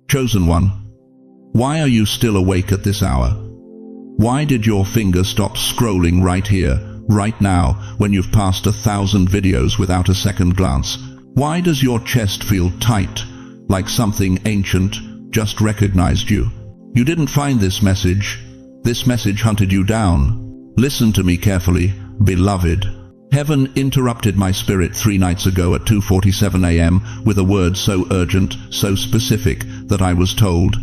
Chosen one, why are you still awake at this hour? Why did your finger stop scrolling right here, right now, when you've passed 1,000 videos without a second glance? Why does your chest feel tight, like something ancient just recognized you? You didn't find this message. This message hunted you down. Listen to me carefully, beloved. Heaven interrupted my spirit 3 nights ago at 2:47 a.m. with a word so urgent, so specific, that I was told,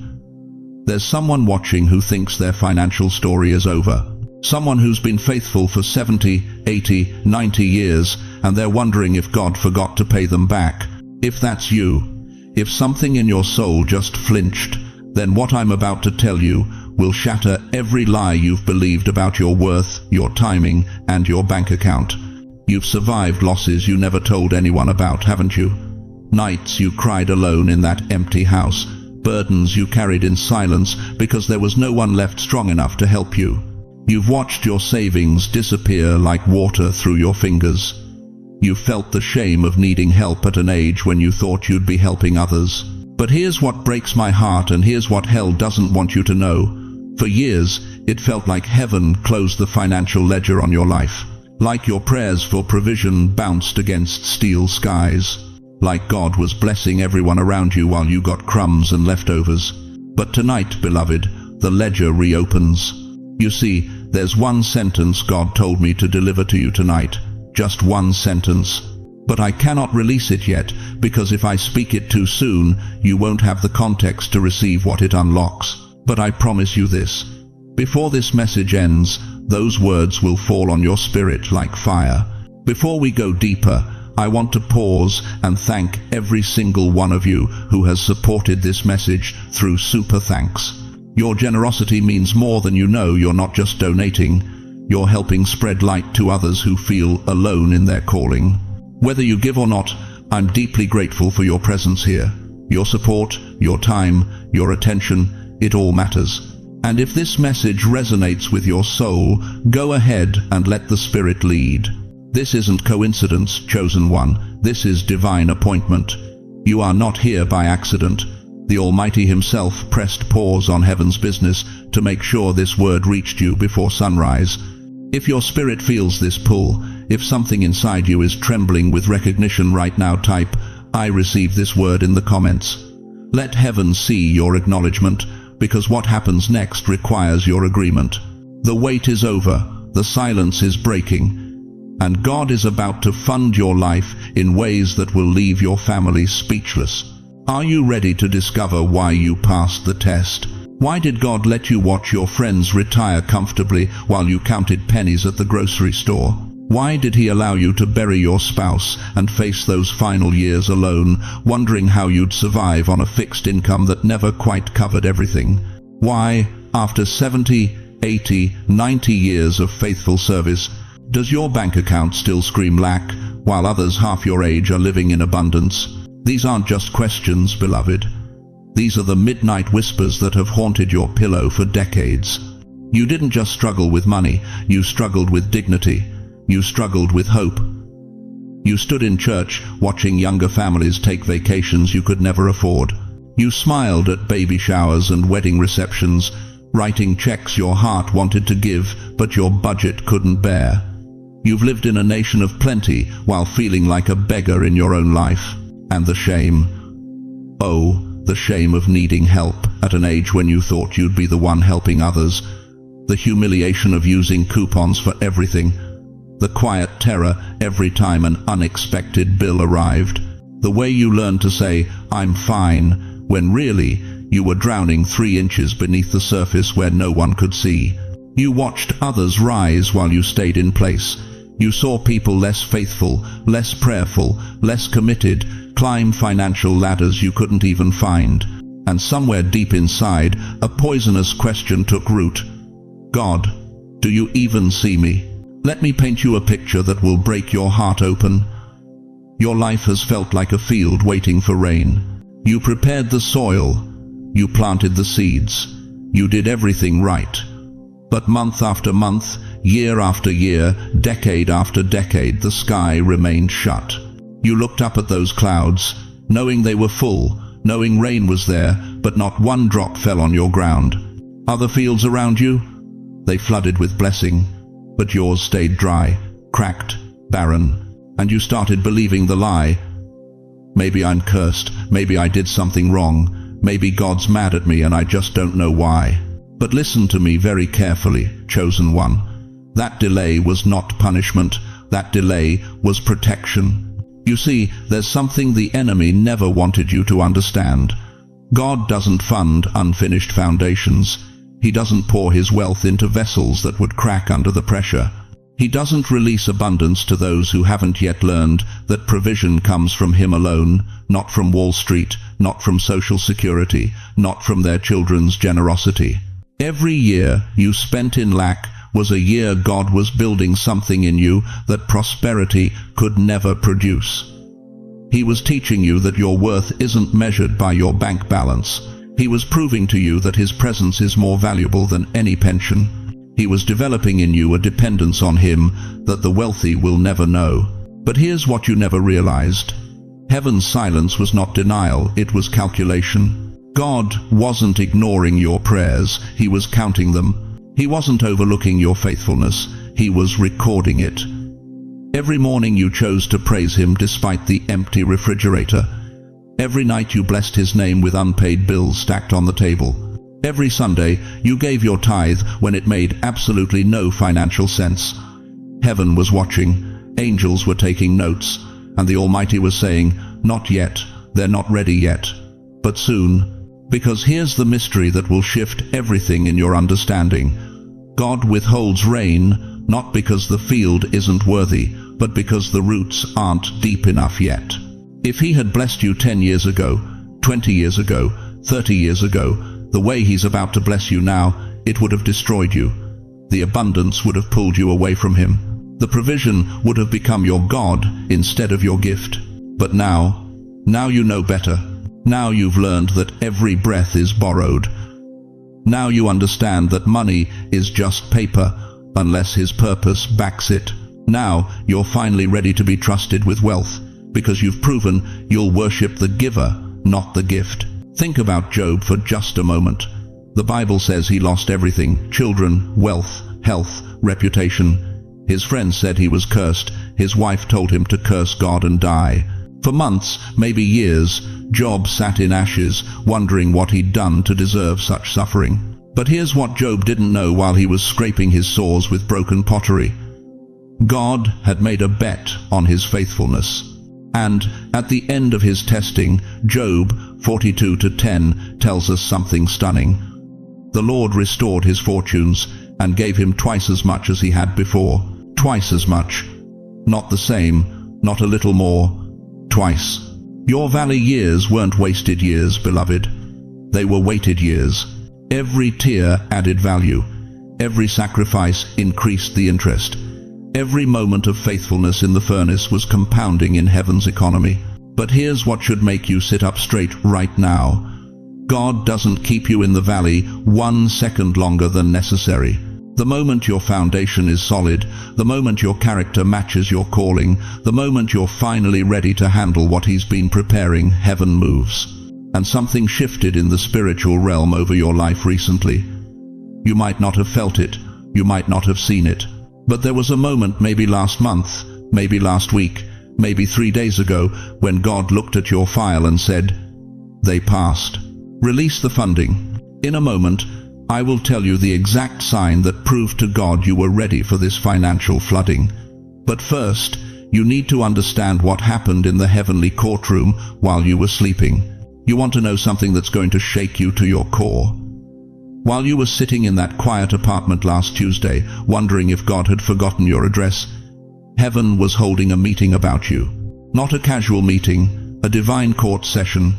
there's someone watching who thinks their financial story is over. Someone who's been faithful for 70, 80, 90 years, and they're wondering if God forgot to pay them back. If that's you, if something in your soul just flinched, then what I'm about to tell you will shatter every lie you've believed about your worth, your timing, and your bank account. You've survived losses you never told anyone about, haven't you? Nights you cried alone in that empty house, burdens you carried in silence because there was no one left strong enough to help you. You've watched your savings disappear like water through your fingers. You've felt the shame of needing help at an age when you thought you'd be helping others. But here's what breaks my heart, and here's what hell doesn't want you to know. For years, it felt like heaven closed the financial ledger on your life. Like your prayers for provision bounced against steel skies. Like God was blessing everyone around you while you got crumbs and leftovers. But tonight, beloved, the ledger reopens. You see, there's one sentence God told me to deliver to you tonight. Just one sentence. But I cannot release it yet, because if I speak it too soon, you won't have the context to receive what it unlocks. But I promise you this. Before this message ends, those words will fall on your spirit like fire. Before we go deeper, I want to pause and thank every single one of you who has supported this message through super thanks. Your generosity means more than you know. You're not just donating. You're helping spread light to others who feel alone in their calling. Whether you give or not, I'm deeply grateful for your presence here. Your support, your time, your attention, it all matters. And if this message resonates with your soul, go ahead and let the Spirit lead. This isn't coincidence, chosen one. This is divine appointment. You are not here by accident. The Almighty Himself pressed pause on heaven's business to make sure this word reached you before sunrise. If your spirit feels this pull, if something inside you is trembling with recognition right now, type, I receive this word in the comments. Let heaven see your acknowledgement, because what happens next requires your agreement. The wait is over, the silence is breaking, and God is about to fund your life in ways that will leave your family speechless. Are you ready to discover why you passed the test? Why did God let you watch your friends retire comfortably while you counted pennies at the grocery store? Why did He allow you to bury your spouse and face those final years alone, wondering how you'd survive on a fixed income that never quite covered everything? Why, after 70, 80, 90 years of faithful service, does your bank account still scream lack, while others half your age are living in abundance? These aren't just questions, beloved. These are the midnight whispers that have haunted your pillow for decades. You didn't just struggle with money, you struggled with dignity. You struggled with hope. You stood in church watching younger families take vacations you could never afford. You smiled at baby showers and wedding receptions, writing checks your heart wanted to give but your budget couldn't bear. You've lived in a nation of plenty while feeling like a beggar in your own life. And the shame. Oh, the shame of needing help at an age when you thought you'd be the one helping others. The humiliation of using coupons for everything. The quiet terror every time an unexpected bill arrived. The way you learned to say, I'm fine, when really you were drowning 3 inches beneath the surface where no one could see. You watched others rise while you stayed in place. You saw people less faithful, less prayerful, less committed, climb financial ladders you couldn't even find. And somewhere deep inside, a poisonous question took root. God, do you even see me? Let me paint you a picture that will break your heart open. Your life has felt like a field waiting for rain. You prepared the soil. You planted the seeds. You did everything right. But month after month, year after year, decade after decade, the sky remained shut. You looked up at those clouds, knowing they were full, knowing rain was there, but not one drop fell on your ground. Other fields around you, they flooded with blessing, but yours stayed dry, cracked, barren, and you started believing the lie. Maybe I'm cursed, maybe I did something wrong, maybe God's mad at me and I just don't know why. But listen to me very carefully, chosen one. That delay was not punishment, that delay was protection. You see, there's something the enemy never wanted you to understand. God doesn't fund unfinished foundations. He doesn't pour his wealth into vessels that would crack under the pressure. He doesn't release abundance to those who haven't yet learned that provision comes from him alone, not from Wall Street, not from Social Security, not from their children's generosity. Every year you spent in lack was a year God was building something in you that prosperity could never produce. He was teaching you that your worth isn't measured by your bank balance. He was proving to you that his presence is more valuable than any pension. He was developing in you a dependence on him that the wealthy will never know. But here's what you never realized. Heaven's silence was not denial, it was calculation. God wasn't ignoring your prayers, he was counting them. He wasn't overlooking your faithfulness, he was recording it. Every morning you chose to praise him despite the empty refrigerator. Every night you blessed his name with unpaid bills stacked on the table. Every Sunday you gave your tithe when it made absolutely no financial sense. Heaven was watching, angels were taking notes, and the Almighty was saying, not yet, they're not ready yet, but soon. Because here's the mystery that will shift everything in your understanding. God withholds rain, not because the field isn't worthy, but because the roots aren't deep enough yet. If he had blessed you 10 years ago, 20 years ago, 30 years ago, the way he's about to bless you now, it would have destroyed you. The abundance would have pulled you away from him. The provision would have become your God instead of your gift. But now you know better. Now you've learned that every breath is borrowed. Now you understand that money is just paper unless his purpose backs it. Now you're finally ready to be trusted with wealth because you've proven you'll worship the giver, not the gift. Think about Job for just a moment. The Bible says he lost everything: children, wealth, health, reputation. His friends said he was cursed. His wife told him to curse God and die. For months, maybe years, Job sat in ashes, wondering what he'd done to deserve such suffering. But here's what Job didn't know while he was scraping his sores with broken pottery. God had made a bet on his faithfulness. And at the end of his testing, Job 42:10 tells us something stunning. The Lord restored his fortunes and gave him twice as much as he had before. Twice as much. Not the same, not a little more. Twice. Your valley years weren't wasted years, beloved. They were weighted years. Every tear added value. Every sacrifice increased the interest. Every moment of faithfulness in the furnace was compounding in heaven's economy. But here's what should make you sit up straight right now. God doesn't keep you in the valley 1 second longer than necessary. The moment your foundation is solid, the moment your character matches your calling, the moment you're finally ready to handle what he's been preparing, heaven moves. And something shifted in the spiritual realm over your life recently. You might not have felt it, you might not have seen it, but there was a moment, maybe last month, maybe last week, maybe 3 days ago, when God looked at your file and said, "They passed. Release the funding." In a moment, I will tell you the exact sign that proved to God you were ready for this financial flooding. But first, you need to understand what happened in the heavenly courtroom while you were sleeping. You want to know something that's going to shake you to your core? While you were sitting in that quiet apartment last Tuesday, wondering if God had forgotten your address, heaven was holding a meeting about you. Not a casual meeting, a divine court session,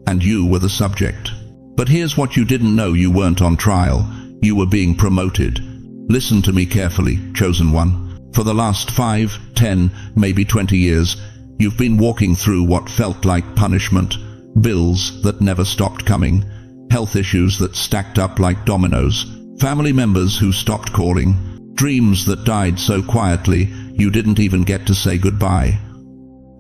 and you were the subject. But here's what you didn't know: you weren't on trial. You were being promoted. Listen to me carefully, chosen one. For the last 5, 10, maybe 20 years, you've been walking through what felt like punishment. Bills that never stopped coming. Health issues that stacked up like dominoes. Family members who stopped calling. Dreams that died so quietly you didn't even get to say goodbye.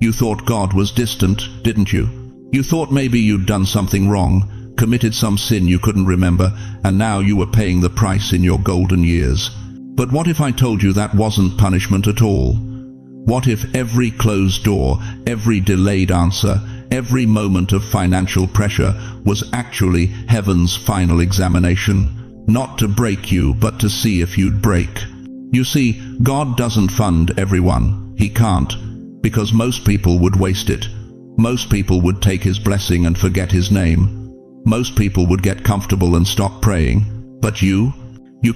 You thought God was distant, didn't you? You thought maybe you'd done something wrong. committed some sin you couldn't remember, and now you were paying the price in your golden years. But what if I told you that wasn't punishment at all? What if every closed door, every delayed answer, every moment of financial pressure was actually heaven's final examination? Not to break you, but to see if you'd break. You see, God doesn't fund everyone. He can't, because most people would waste it. Most people would take His blessing and forget His name. Most people would get comfortable and stop praying. But you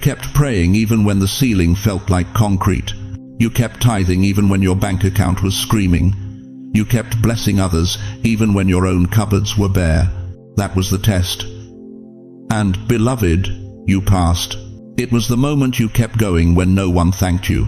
kept praying even when the ceiling felt like concrete. You kept tithing even when your bank account was screaming. You kept blessing others even when your own cupboards were bare. That was the test. And, beloved, you passed. It was the moment you kept going when no one thanked you.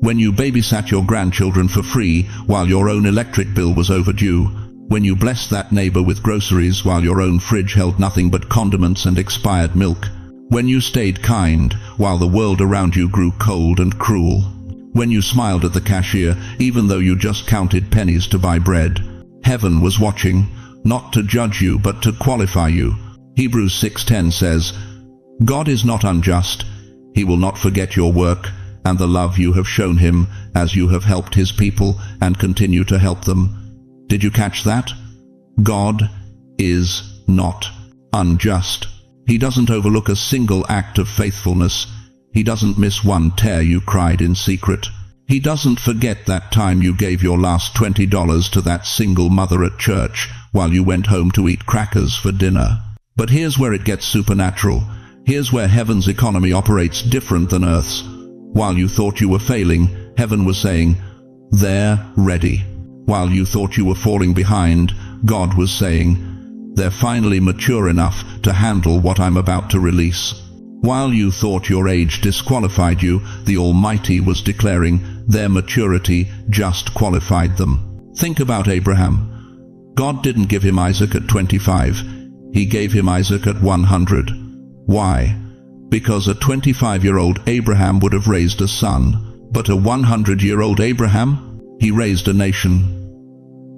When you babysat your grandchildren for free while your own electric bill was overdue. When you blessed that neighbor with groceries while your own fridge held nothing but condiments and expired milk. When you stayed kind while the world around you grew cold and cruel. When you smiled at the cashier even though you just counted pennies to buy bread. Heaven was watching, not to judge you but to qualify you. Hebrews 6:10 says, God is not unjust. He will not forget your work and the love you have shown Him as you have helped His people and continue to help them. Did you catch that? God is not unjust. He doesn't overlook a single act of faithfulness. He doesn't miss one tear you cried in secret. He doesn't forget that time you gave your last $20 to that single mother at church while you went home to eat crackers for dinner. But here's where it gets supernatural. Here's where heaven's economy operates different than earth's. While you thought you were failing, heaven was saying, they're ready. While you thought you were falling behind, God was saying, they're finally mature enough to handle what I'm about to release. While you thought your age disqualified you, the Almighty was declaring their maturity just qualified them. Think about Abraham. God didn't give him Isaac at 25. He gave him Isaac at 100. Why? Because a 25-year-old Abraham would have raised a son, but a 100-year-old Abraham, he raised a nation.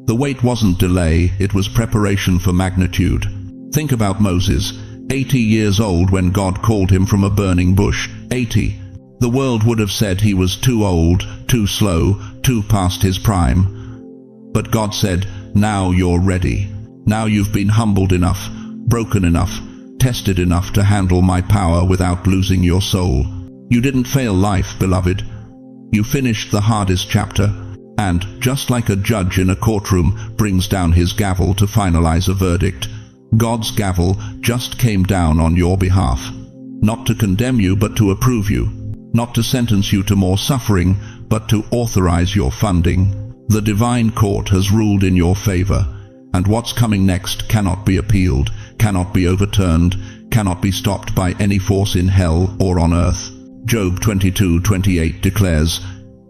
The wait wasn't delay, it was preparation for magnitude. Think about Moses, 80 years old when God called him from a burning bush. 80. The world would have said he was too old, too slow, too past his prime. But God said, now you're ready. Now you've been humbled enough, broken enough, tested enough to handle my power without losing your soul. You didn't fail life, beloved. You finished the hardest chapter. And, just like a judge in a courtroom brings down his gavel to finalize a verdict, God's gavel just came down on your behalf. Not to condemn you, but to approve you. Not to sentence you to more suffering, but to authorize your funding. The divine court has ruled in your favor, and what's coming next cannot be appealed, cannot be overturned, cannot be stopped by any force in hell or on earth. Job 22:28 declares,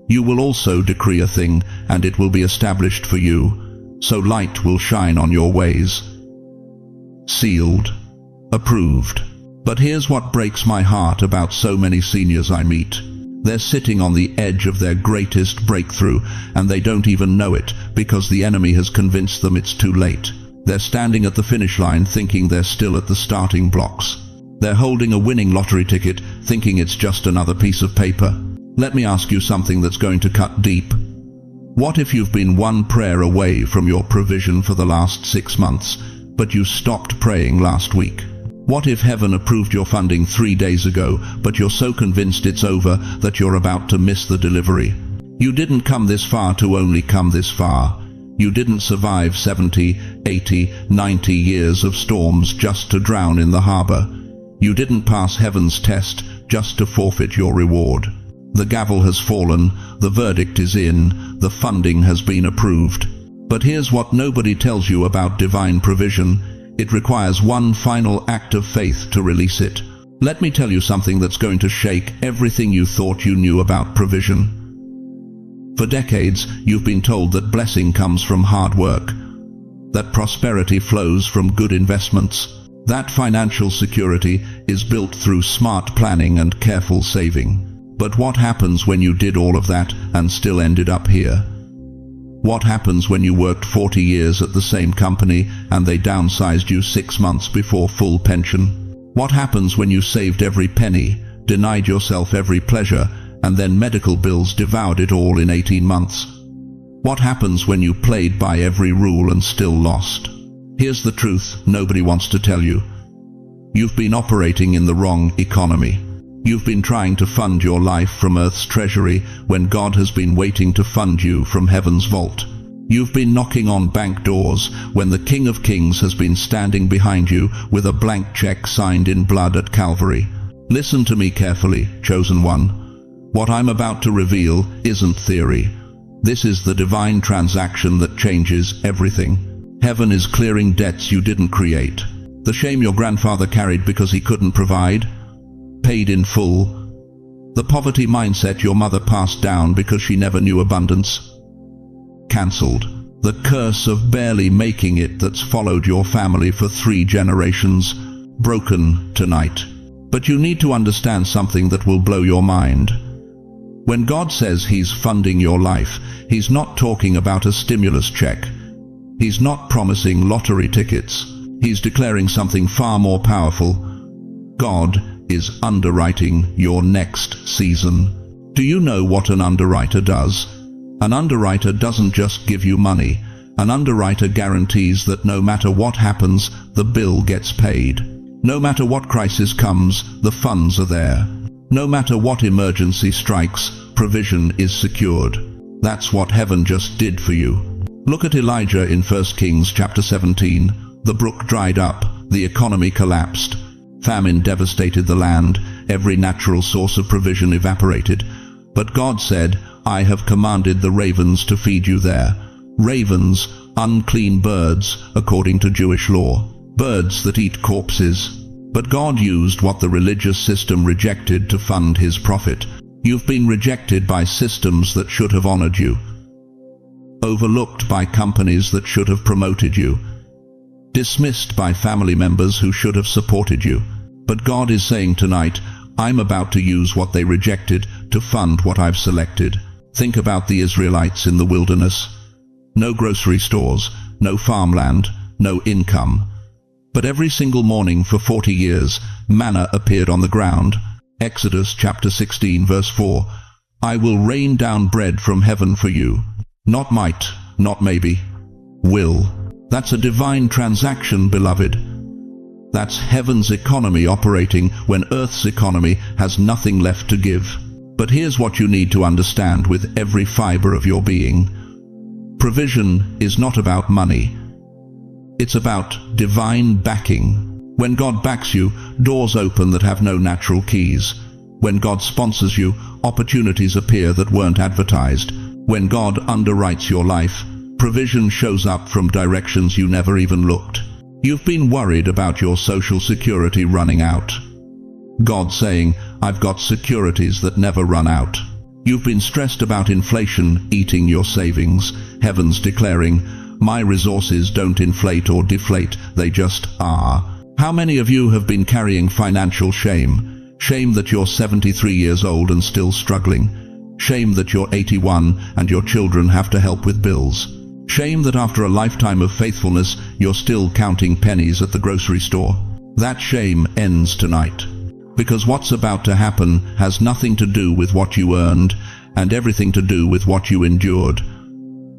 you will also decree a thing, and it will be established for you, so light will shine on your ways. Sealed, approved. But here's what breaks my heart about so many seniors I meet. They're sitting on the edge of their greatest breakthrough, and they don't even know it, because the enemy has convinced them it's too late. They're standing at the finish line thinking they're still at the starting blocks. They're holding a winning lottery ticket, thinking it's just another piece of paper. Let me ask you something that's going to cut deep. What if you've been one prayer away from your provision for the last 6 months, but you stopped praying last week? What if heaven approved your funding 3 days ago, but you're so convinced it's over that you're about to miss the delivery? You didn't come this far to only come this far. You didn't survive 70, 80, 90 years of storms just to drown in the harbor. You didn't pass heaven's test just to forfeit your reward. The gavel has fallen, the verdict is in, the funding has been approved. But here's what nobody tells you about divine provision. It requires one final act of faith to release it. Let me tell you something that's going to shake everything you thought you knew about provision. For decades, you've been told that blessing comes from hard work, that prosperity flows from good investments, that financial security is built through smart planning and careful saving. But what happens when you did all of that and still ended up here? What happens when you worked 40 years at the same company and they downsized you 6 months before full pension? What happens when you saved every penny, denied yourself every pleasure, and then medical bills devoured it all in 18 months? What happens when you played by every rule and still lost? Here's the truth nobody wants to tell you. You've been operating in the wrong economy. You've been trying to fund your life from earth's treasury when God has been waiting to fund you from heaven's vault. You've been knocking on bank doors when the King of Kings has been standing behind you with a blank check signed in blood at Calvary. Listen to me carefully, chosen one. What I'm about to reveal isn't theory. This is the divine transaction that changes everything. Heaven is clearing debts you didn't create. The shame your grandfather carried because he couldn't provide, paid in full. The poverty mindset your mother passed down because she never knew abundance, cancelled. The curse of barely making it that's followed your family for 3 generations, broken tonight. But you need to understand something that will blow your mind. When God says He's funding your life, He's not talking about a stimulus check. He's not promising lottery tickets. He's declaring something far more powerful. God is underwriting your next season. Do you know what an underwriter does? An underwriter doesn't just give you money. An underwriter guarantees that no matter what happens, the bill gets paid. No matter what crisis comes, the funds are there. No matter what emergency strikes, provision is secured. That's what heaven just did for you. Look at Elijah in 1 Kings chapter 17. The brook dried up, the economy collapsed. Famine devastated the land, every natural source of provision evaporated. But God said, I have commanded the ravens to feed you there. Ravens, unclean birds, according to Jewish law. Birds that eat corpses. But God used what the religious system rejected to fund His profit. You've been rejected by systems that should have honored you. Overlooked by companies that should have promoted you. Dismissed by family members who should have supported you. But God is saying tonight, I'm about to use what they rejected to fund what I've selected. Think about the Israelites in the wilderness. No grocery stores, no farmland, no income. But every single morning for 40 years, manna appeared on the ground. Exodus chapter 16 verse 4. I will rain down bread from heaven for you. Not might, not maybe. Will. That's a divine transaction, beloved. That's heaven's economy operating when earth's economy has nothing left to give. But here's what you need to understand with every fiber of your being. Provision is not about money. It's about divine backing. When God backs you, doors open that have no natural keys. When God sponsors you, opportunities appear that weren't advertised. When God underwrites your life, provision shows up from directions you never even looked. You've been worried about your social security running out. God saying, I've got securities that never run out. You've been stressed about inflation eating your savings. Heaven's declaring, my resources don't inflate or deflate, they just are. How many of you have been carrying financial shame? Shame that you're 73 years old and still struggling. Shame that you're 81 and your children have to help with bills. Shame that after a lifetime of faithfulness, you're still counting pennies at the grocery store. That shame ends tonight. Because what's about to happen has nothing to do with what you earned and everything to do with what you endured.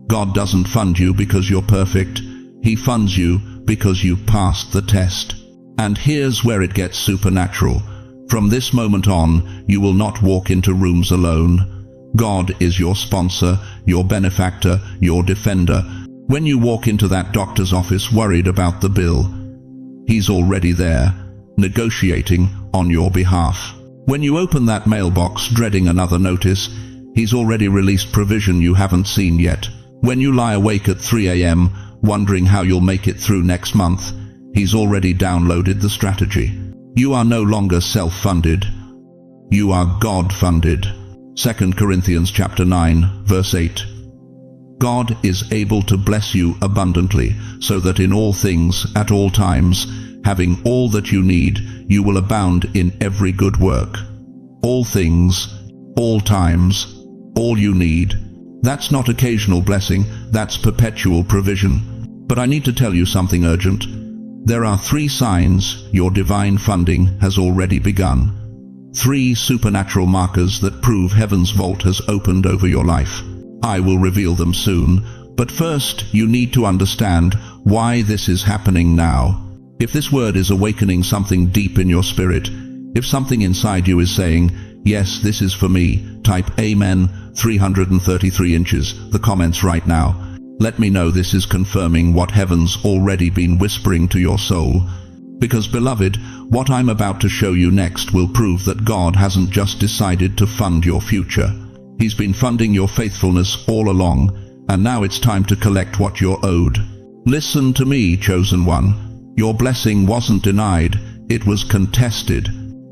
God doesn't fund you because you're perfect. He funds you because you passed the test. And here's where it gets supernatural. From this moment on, you will not walk into rooms alone. God is your sponsor, your benefactor, your defender. When you walk into that doctor's office worried about the bill, He's already there, negotiating on your behalf. When you open that mailbox dreading another notice, He's already released provision you haven't seen yet. When you lie awake at 3 a.m. wondering how you'll make it through next month, He's already downloaded the strategy. You are no longer self-funded. You are God-funded. 2 Corinthians chapter 9, verse 8. God is able to bless you abundantly, so that in all things, at all times, having all that you need, you will abound in every good work. All things, all times, all you need, That's not occasional blessing, that's perpetual provision. But I need to tell you something urgent. There are 3 signs your divine funding has already begun. 3 supernatural markers that prove heaven's vault has opened over your life. I will reveal them soon, but first you need to understand why this is happening now. If this word is awakening something deep in your spirit, if something inside you is saying, "Yes, this is for me," type Amen 333 inches, the comments right now. Let me know this is confirming what heaven's already been whispering to your soul. Because, beloved, what I'm about to show you next will prove that God hasn't just decided to fund your future. He's been funding your faithfulness all along, and now it's time to collect what you're owed. Listen to me, chosen one. Your blessing wasn't denied, it was contested.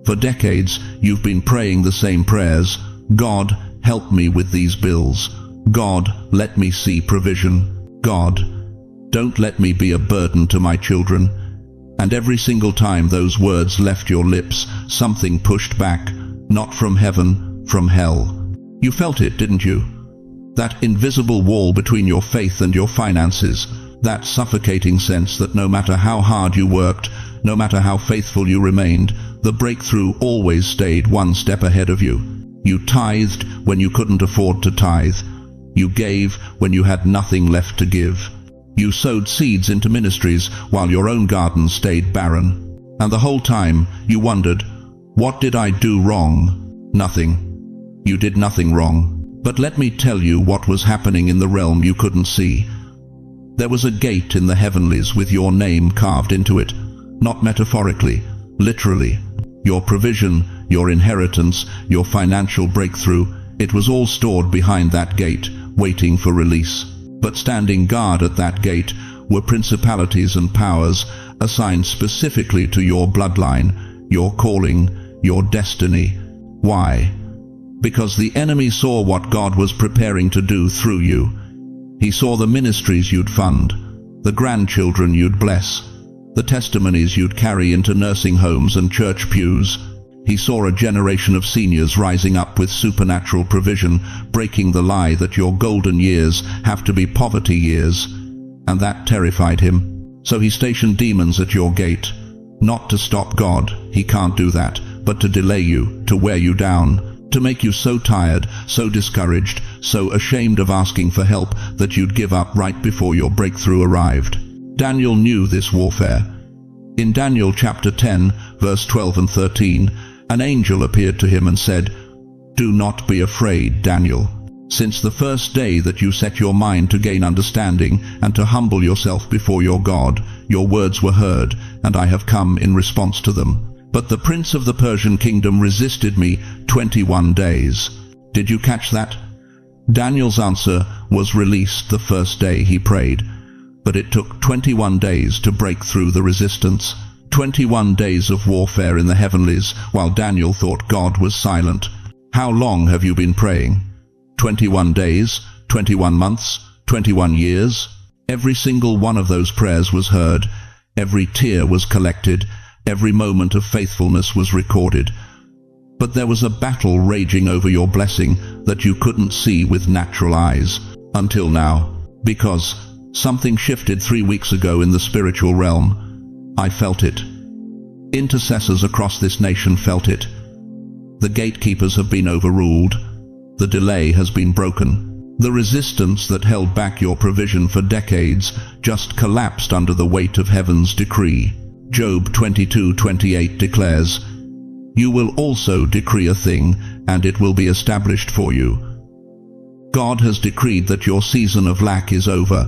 For decades, you've been praying the same prayers. God, help me with these bills. God, let me see provision. God, don't let me be a burden to my children. And every single time those words left your lips, something pushed back, not from heaven, from hell. You felt it, didn't you? That invisible wall between your faith and your finances, that suffocating sense that no matter how hard you worked, no matter how faithful you remained, the breakthrough always stayed one step ahead of you. You tithed when you couldn't afford to tithe. You gave when you had nothing left to give. You sowed seeds into ministries while your own garden stayed barren. And the whole time you wondered, what did I do wrong? Nothing. You did nothing wrong. But let me tell you what was happening in the realm you couldn't see. There was a gate in the heavenlies with your name carved into it. Not metaphorically, literally. Your provision, your inheritance, your financial breakthrough, it was all stored behind that gate, waiting for release. But standing guard at that gate were principalities and powers assigned specifically to your bloodline, your calling, your destiny. Why? Because the enemy saw what God was preparing to do through you. He saw the ministries you'd fund, the grandchildren you'd bless, the testimonies you'd carry into nursing homes and church pews. He saw a generation of seniors rising up with supernatural provision, breaking the lie that your golden years have to be poverty years. And that terrified him. So he stationed demons at your gate, not to stop God, he can't do that, but to delay you, to wear you down, to make you so tired, so discouraged, so ashamed of asking for help that you'd give up right before your breakthrough arrived. Daniel knew this warfare. In Daniel chapter 10, verse 12 and 13, an angel appeared to him and said, "Do not be afraid, Daniel. Since the first day that you set your mind to gain understanding and to humble yourself before your God, your words were heard, and I have come in response to them. But the prince of the Persian kingdom resisted me 21 days. Did you catch that? Daniel's answer was released the first day he prayed. But it took 21 days to break through the resistance. 21 days of warfare in the heavenlies, while Daniel thought God was silent. How long have you been praying? 21 days? 21 months? 21 years? Every single one of those prayers was heard. Every tear was collected. Every moment of faithfulness was recorded. But there was a battle raging over your blessing that you couldn't see with natural eyes. Until now. Because something shifted 3 weeks ago in the spiritual realm. I felt it. Intercessors across this nation felt it. The gatekeepers have been overruled. The delay has been broken. The resistance that held back your provision for decades just collapsed under the weight of heaven's decree. Job 22:28 declares, "You will also decree a thing, and it will be established for you." God has decreed that your season of lack is over,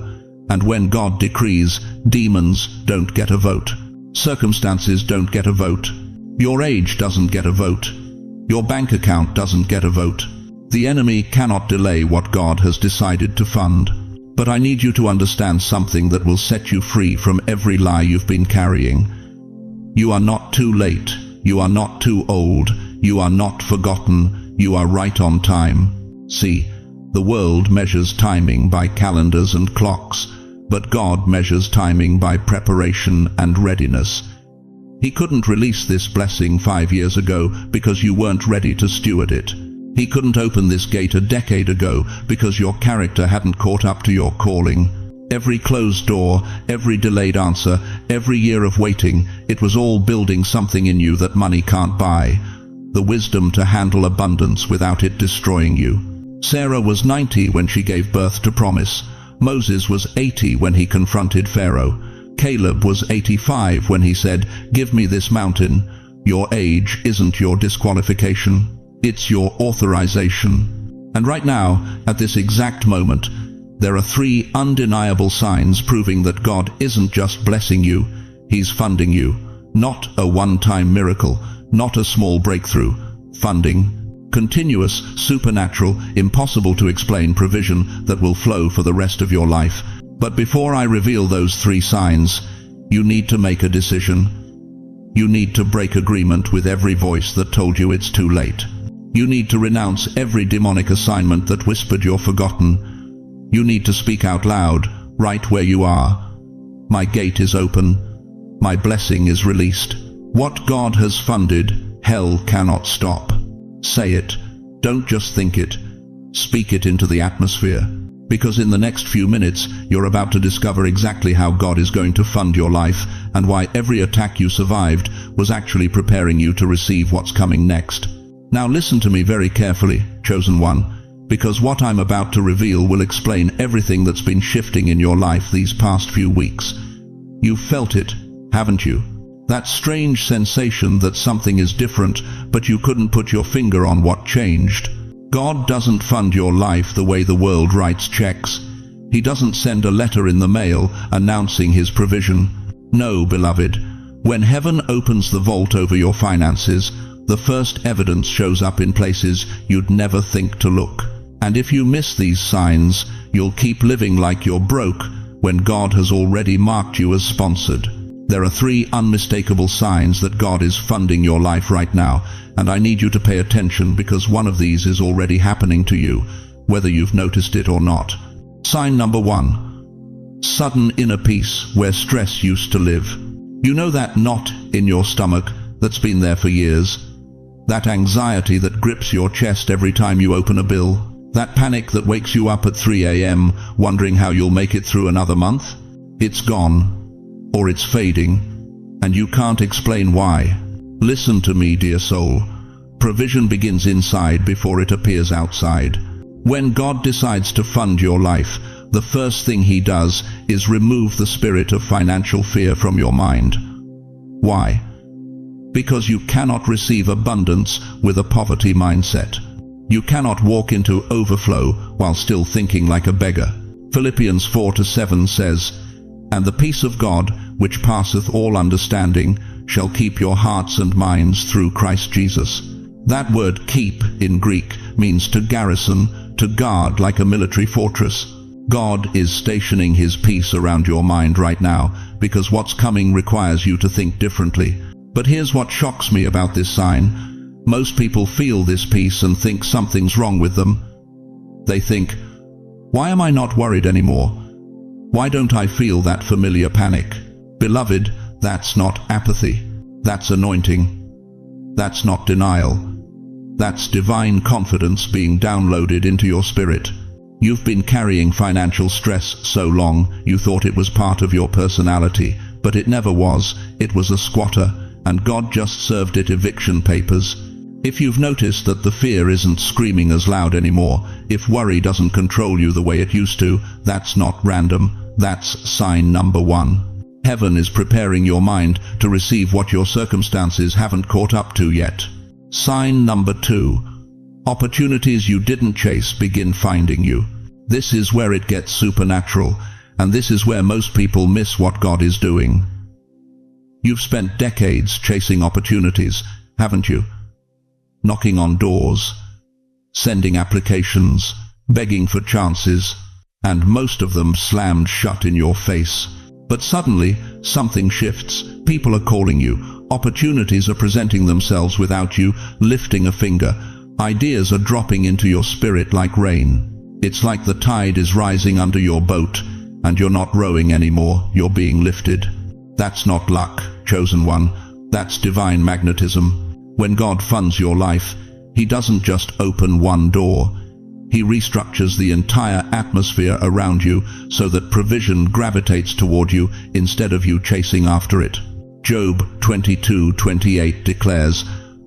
and when God decrees, demons don't get a vote. Circumstances don't get a vote. Your age doesn't get a vote. Your bank account doesn't get a vote. The enemy cannot delay what God has decided to fund. But I need you to understand something that will set you free from every lie you've been carrying. You are not too late. You are not too old. You are not forgotten. You are right on time. See, the world measures timing by calendars and clocks, but God measures timing by preparation and readiness. He couldn't release this blessing 5 years ago because you weren't ready to steward it. He couldn't open this gate a decade ago because your character hadn't caught up to your calling. Every closed door, every delayed answer, every year of waiting, it was all building something in you that money can't buy. The wisdom to handle abundance without it destroying you. Sarah was 90 when she gave birth to promise. Moses was 80 when he confronted Pharaoh. Caleb was 85 when he said, "Give me this mountain." Your age isn't your disqualification. It's your authorization. And right now, at this exact moment, there are 3 undeniable signs proving that God isn't just blessing you, He's funding you. Not a one-time miracle, not a small breakthrough. Funding. Continuous, supernatural, impossible to explain provision that will flow for the rest of your life. But before I reveal those 3 signs, you need to make a decision. You need to break agreement with every voice that told you it's too late. You need to renounce every demonic assignment that whispered you're forgotten. You need to speak out loud, right where you are. My gate is open. My blessing is released. What God has funded, hell cannot stop. Say it. Don't just think it. Speak it into the atmosphere. Because in the next few minutes, you're about to discover exactly how God is going to fund your life and why every attack you survived was actually preparing you to receive what's coming next. Now listen to me very carefully, chosen one, because what I'm about to reveal will explain everything that's been shifting in your life these past few weeks. You've felt it, haven't you? That strange sensation that something is different, but you couldn't put your finger on what changed. God doesn't fund your life the way the world writes checks. He doesn't send a letter in the mail announcing His provision. No, beloved. When heaven opens the vault over your finances, the first evidence shows up in places you'd never think to look. And if you miss these signs, you'll keep living like you're broke when God has already marked you as sponsored. There are 3 unmistakable signs that God is funding your life right now, and I need you to pay attention because one of these is already happening to you, whether you've noticed it or not. Sign number 1. Sudden inner peace where stress used to live. You know that knot in your stomach that's been there for years? That anxiety that grips your chest every time you open a bill? That panic that wakes you up at 3 a.m. wondering how you'll make it through another month? It's gone. Or it's fading, and you can't explain why. Listen to me, dear soul. Provision begins inside before it appears outside. When God decides to fund your life, the first thing He does is remove the spirit of financial fear from your mind. Why? Because you cannot receive abundance with a poverty mindset. You cannot walk into overflow while still thinking like a beggar. Philippians 4:7 says, "And the peace of God, which passeth all understanding, shall keep your hearts and minds through Christ Jesus." That word keep in Greek means to garrison, to guard like a military fortress. God is stationing His peace around your mind right now because what's coming requires you to think differently. But here's what shocks me about this sign. Most people feel this peace and think something's wrong with them. They think, why am I not worried anymore? Why don't I feel that familiar panic? Beloved, that's not apathy. That's anointing. That's not denial. That's divine confidence being downloaded into your spirit. You've been carrying financial stress so long you thought it was part of your personality, but it never was. It was a squatter, and God just served it eviction papers. If you've noticed that the fear isn't screaming as loud anymore, if worry doesn't control you the way it used to, that's not random. That's sign number 1. Heaven is preparing your mind to receive what your circumstances haven't caught up to yet. Sign number 2. Opportunities you didn't chase begin finding you. This is where it gets supernatural, and this is where most people miss what God is doing. You've spent decades chasing opportunities, haven't you? Knocking on doors, sending applications, begging for chances, and most of them slammed shut in your face. But suddenly, something shifts. People are calling you. Opportunities are presenting themselves without you lifting a finger. Ideas are dropping into your spirit like rain. It's like the tide is rising under your boat, and you're not rowing anymore, you're being lifted. That's not luck, chosen one. That's divine magnetism. When God funds your life, He doesn't just open one door. He restructures the entire atmosphere around you so that provision gravitates toward you instead of you chasing after it. Job 22:28 declares,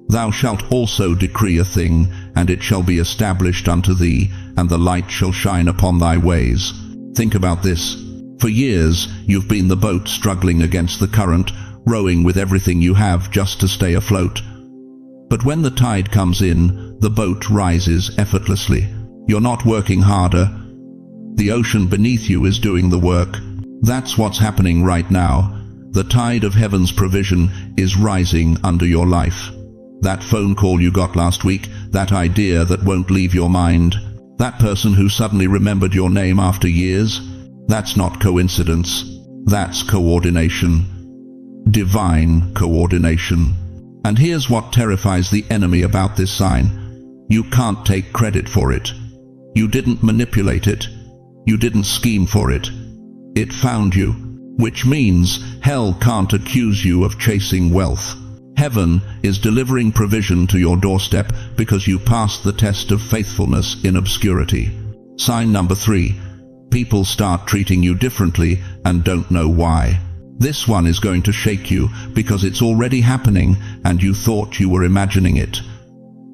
"Thou shalt also decree a thing, and it shall be established unto thee, and the light shall shine upon thy ways." Think about this. For years, you've been the boat struggling against the current, rowing with everything you have just to stay afloat. But when the tide comes in, the boat rises effortlessly. You're not working harder. The ocean beneath you is doing the work. That's what's happening right now. The tide of heaven's provision is rising under your life. That phone call you got last week, that idea that won't leave your mind, that person who suddenly remembered your name after years, that's not coincidence. That's coordination. Divine coordination. And here's what terrifies the enemy about this sign. You can't take credit for it. You didn't manipulate it. You didn't scheme for it. It found you, which means hell can't accuse you of chasing wealth. Heaven is delivering provision to your doorstep because you passed the test of faithfulness in obscurity. Sign number 3. People start treating you differently and don't know why. This one is going to shake you because it's already happening and you thought you were imagining it.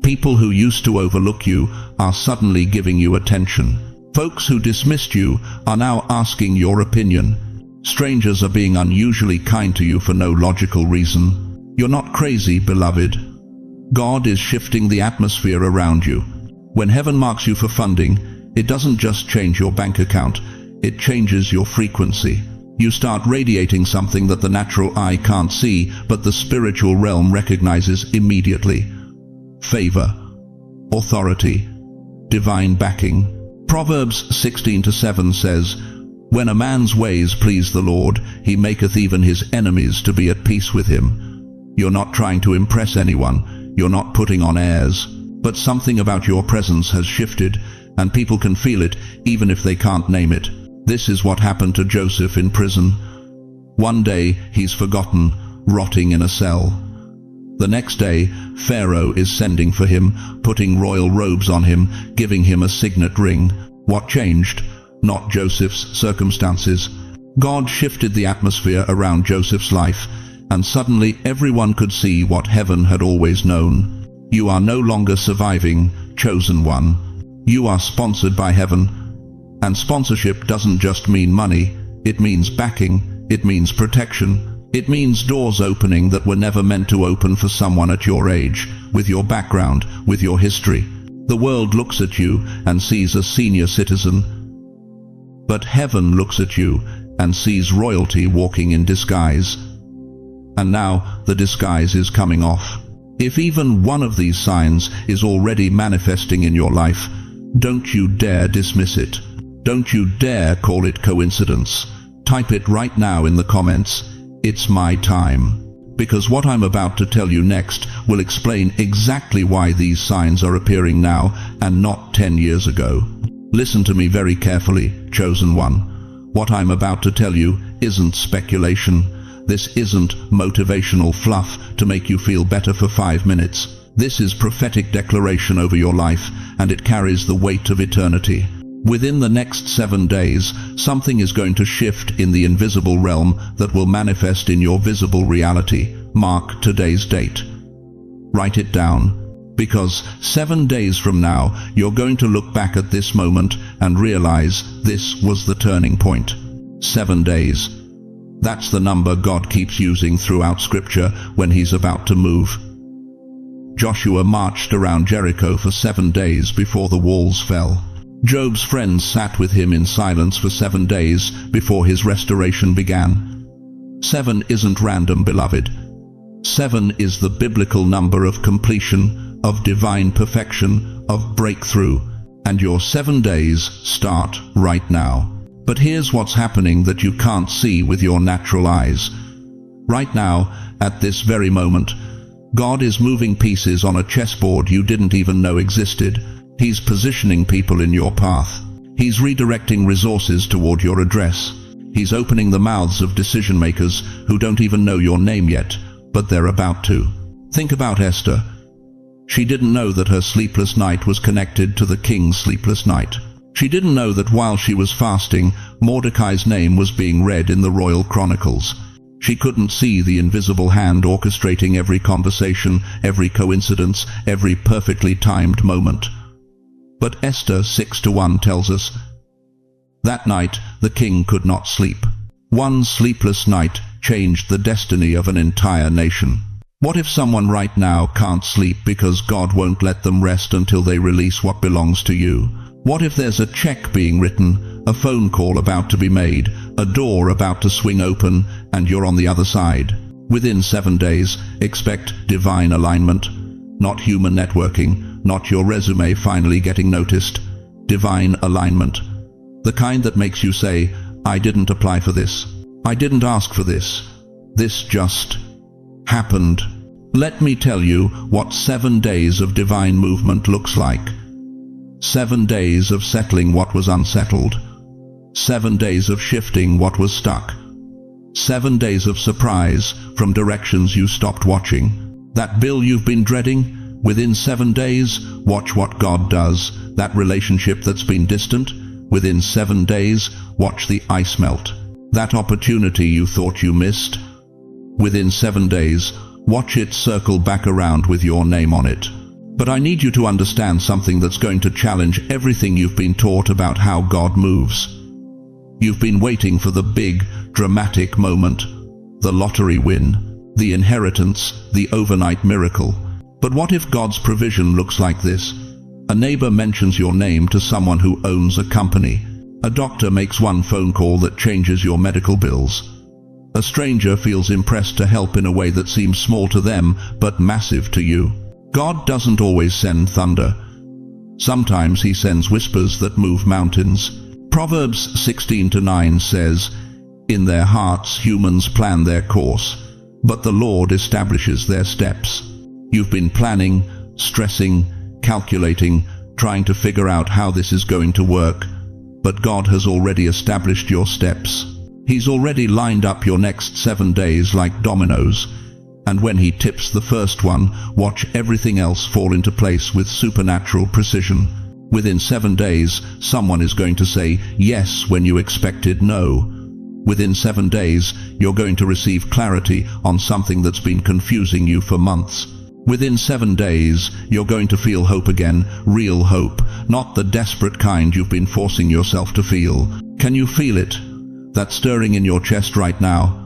People who used to overlook you are suddenly giving you attention. Folks who dismissed you are now asking your opinion. Strangers are being unusually kind to you for no logical reason. You're not crazy, beloved. God is shifting the atmosphere around you. When heaven marks you for funding, it doesn't just change your bank account, it changes your frequency. You start radiating something that the natural eye can't see, but the spiritual realm recognizes immediately. Favor, authority, divine backing. Proverbs 16:7 says, "When a man's ways please the Lord, he maketh even his enemies to be at peace with him." You're not trying to impress anyone, you're not putting on airs, but something about your presence has shifted, and people can feel it even if they can't name it. This is what happened to Joseph in prison. One day he's forgotten, rotting in a cell. The next day, Pharaoh is sending for him, putting royal robes on him, giving him a signet ring. What changed? Not Joseph's circumstances. God shifted the atmosphere around Joseph's life, and suddenly everyone could see what heaven had always known. You are no longer surviving, chosen one. You are sponsored by heaven. And sponsorship doesn't just mean money, it means backing, it means protection. It means doors opening that were never meant to open for someone at your age, with your background, with your history. The world looks at you and sees a senior citizen, but heaven looks at you and sees royalty walking in disguise. And now the disguise is coming off. If even one of these signs is already manifesting in your life, don't you dare dismiss it. Don't you dare call it coincidence. Type it right now in the comments. It's my time. Because what I'm about to tell you next will explain exactly why these signs are appearing now and not 10 years ago. Listen to me very carefully, chosen one. What I'm about to tell you isn't speculation. This isn't motivational fluff to make you feel better for 5 minutes. This is prophetic declaration over your life, and it carries the weight of eternity. Within the next 7 days, something is going to shift in the invisible realm that will manifest in your visible reality. Mark today's date. Write it down. Because 7 days from now, you're going to look back at this moment and realize this was the turning point. 7 days. That's the number God keeps using throughout Scripture when He's about to move. Joshua marched around Jericho for 7 days before the walls fell. Job's friends sat with him in silence for 7 days before his restoration began. 7 isn't random, beloved. 7 is the biblical number of completion, of divine perfection, of breakthrough. And your 7 days start right now. But here's what's happening that you can't see with your natural eyes. Right now, at this very moment, God is moving pieces on a chessboard you didn't even know existed. He's positioning people in your path. He's redirecting resources toward your address. He's opening the mouths of decision makers who don't even know your name yet, but they're about to. Think about Esther. She didn't know that her sleepless night was connected to the king's sleepless night. She didn't know that while she was fasting, Mordecai's name was being read in the royal chronicles. She couldn't see the invisible hand orchestrating every conversation, every coincidence, every perfectly timed moment. But Esther 6:1 tells us, that night the king could not sleep. One sleepless night changed the destiny of an entire nation. What if someone right now can't sleep because God won't let them rest until they release what belongs to you? What if there's a check being written, a phone call about to be made, a door about to swing open, and you're on the other side? Within 7 days, expect divine alignment. Not human networking, not your resume finally getting noticed. Divine alignment. The kind that makes you say, I didn't apply for this. I didn't ask for this. This just happened. Let me tell you what 7 days of divine movement looks like. 7 days of settling what was unsettled. 7 days of shifting what was stuck. 7 days of surprise from directions you stopped watching. That bill you've been dreading, within 7 days, watch what God does. That relationship that's been distant, within 7 days, watch the ice melt. That opportunity you thought you missed, within 7 days, watch it circle back around with your name on it. But I need you to understand something that's going to challenge everything you've been taught about how God moves. You've been waiting for the big, dramatic moment, the lottery win, the inheritance, the overnight miracle. But what if God's provision looks like this? A neighbor mentions your name to someone who owns a company. A doctor makes one phone call that changes your medical bills. A stranger feels impressed to help in a way that seems small to them, but massive to you. God doesn't always send thunder. Sometimes he sends whispers that move mountains. Proverbs 16:9 says, in their hearts humans plan their course, but the Lord establishes their steps. You've been planning, stressing, calculating, trying to figure out how this is going to work. But God has already established your steps. He's already lined up your next 7 days like dominoes. And when he tips the first one, watch everything else fall into place with supernatural precision. Within 7 days, someone is going to say yes when you expected no. Within 7 days, you're going to receive clarity on something that's been confusing you for months. Within 7 days, you're going to feel hope again, real hope, not the desperate kind you've been forcing yourself to feel. Can you feel it? That stirring in your chest right now?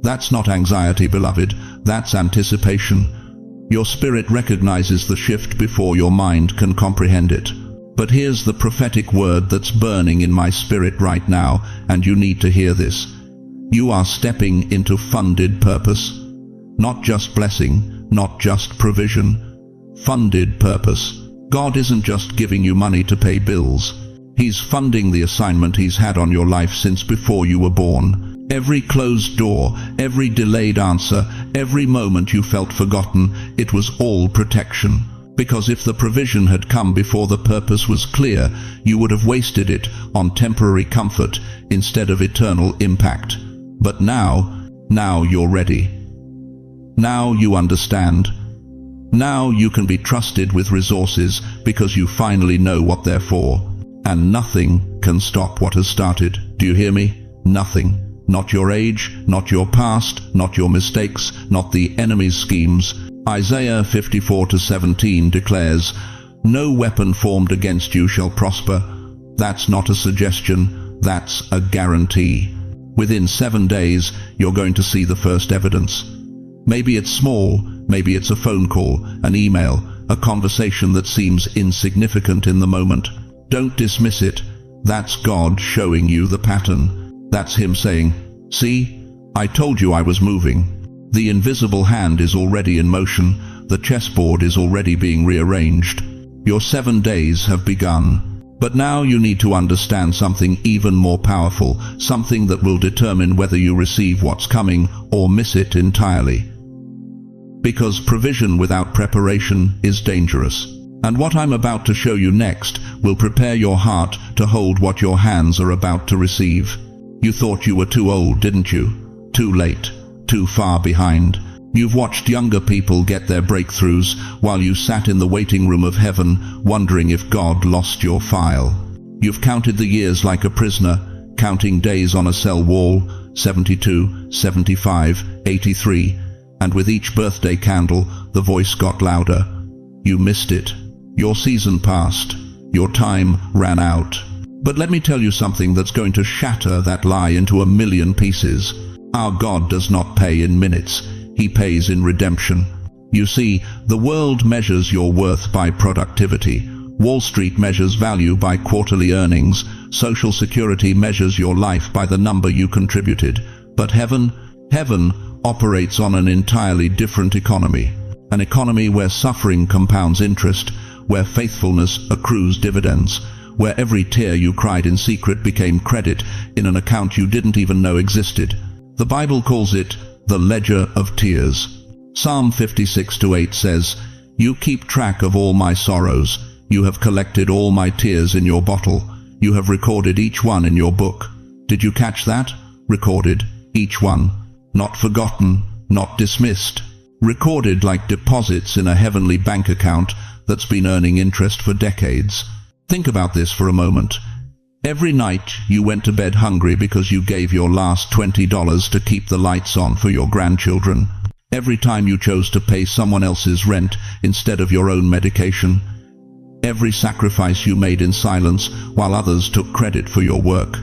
That's not anxiety, beloved. That's anticipation. Your spirit recognizes the shift before your mind can comprehend it. But here's the prophetic word that's burning in my spirit right now, and you need to hear this. You are stepping into funded purpose. Not just blessing, not just provision. Funded purpose. God isn't just giving you money to pay bills. He's funding the assignment he's had on your life since before you were born. Every closed door, every delayed answer, every moment you felt forgotten, it was all protection. Because if the provision had come before the purpose was clear, you would have wasted it on temporary comfort instead of eternal impact. But now you're ready. Now you understand. Now you can be trusted with resources because you finally know what they're for. And nothing can stop what has started. Do you hear me? Nothing. Not your age, not your past, not your mistakes, not the enemy's schemes. Isaiah 54:17 declares, no weapon formed against you shall prosper. That's not a suggestion, that's a guarantee. Within 7 days, you're going to see the first evidence. Maybe it's small, maybe it's a phone call, an email, a conversation that seems insignificant in the moment. Don't dismiss it. That's God showing you the pattern. That's him saying, see, I told you I was moving. The invisible hand is already in motion. The chessboard is already being rearranged. Your 7 days have begun. But now you need to understand something even more powerful, something that will determine whether you receive what's coming or miss it entirely. Because provision without preparation is dangerous. And what I'm about to show you next will prepare your heart to hold what your hands are about to receive. You thought you were too old, didn't you? Too late. Too far behind. You've watched younger people get their breakthroughs while you sat in the waiting room of heaven, wondering if God lost your file. You've counted the years like a prisoner, counting days on a cell wall, 72, 75, 83, and with each birthday candle, the voice got louder. You missed it. Your season passed. Your time ran out. But let me tell you something that's going to shatter that lie into a million pieces. Our God does not pay in minutes. He pays in redemption. You see, the world measures your worth by productivity. Wall Street measures value by quarterly earnings. Social Security measures your life by the number you contributed. But heaven operates on an entirely different economy. An economy where suffering compounds interest, where faithfulness accrues dividends, where every tear you cried in secret became credit in an account you didn't even know existed. The Bible calls it the ledger of tears. Psalm 56:8 says, "You keep track of all my sorrows. You have collected all my tears in your bottle. You have recorded each one in your book." Did you catch that? Recorded, each one. Not forgotten, not dismissed. Recorded like deposits in a heavenly bank account that's been earning interest for decades. Think about this for a moment. Every night you went to bed hungry because you gave your last $20 to keep the lights on for your grandchildren. Every time you chose to pay someone else's rent instead of your own medication. Every sacrifice you made in silence while others took credit for your work.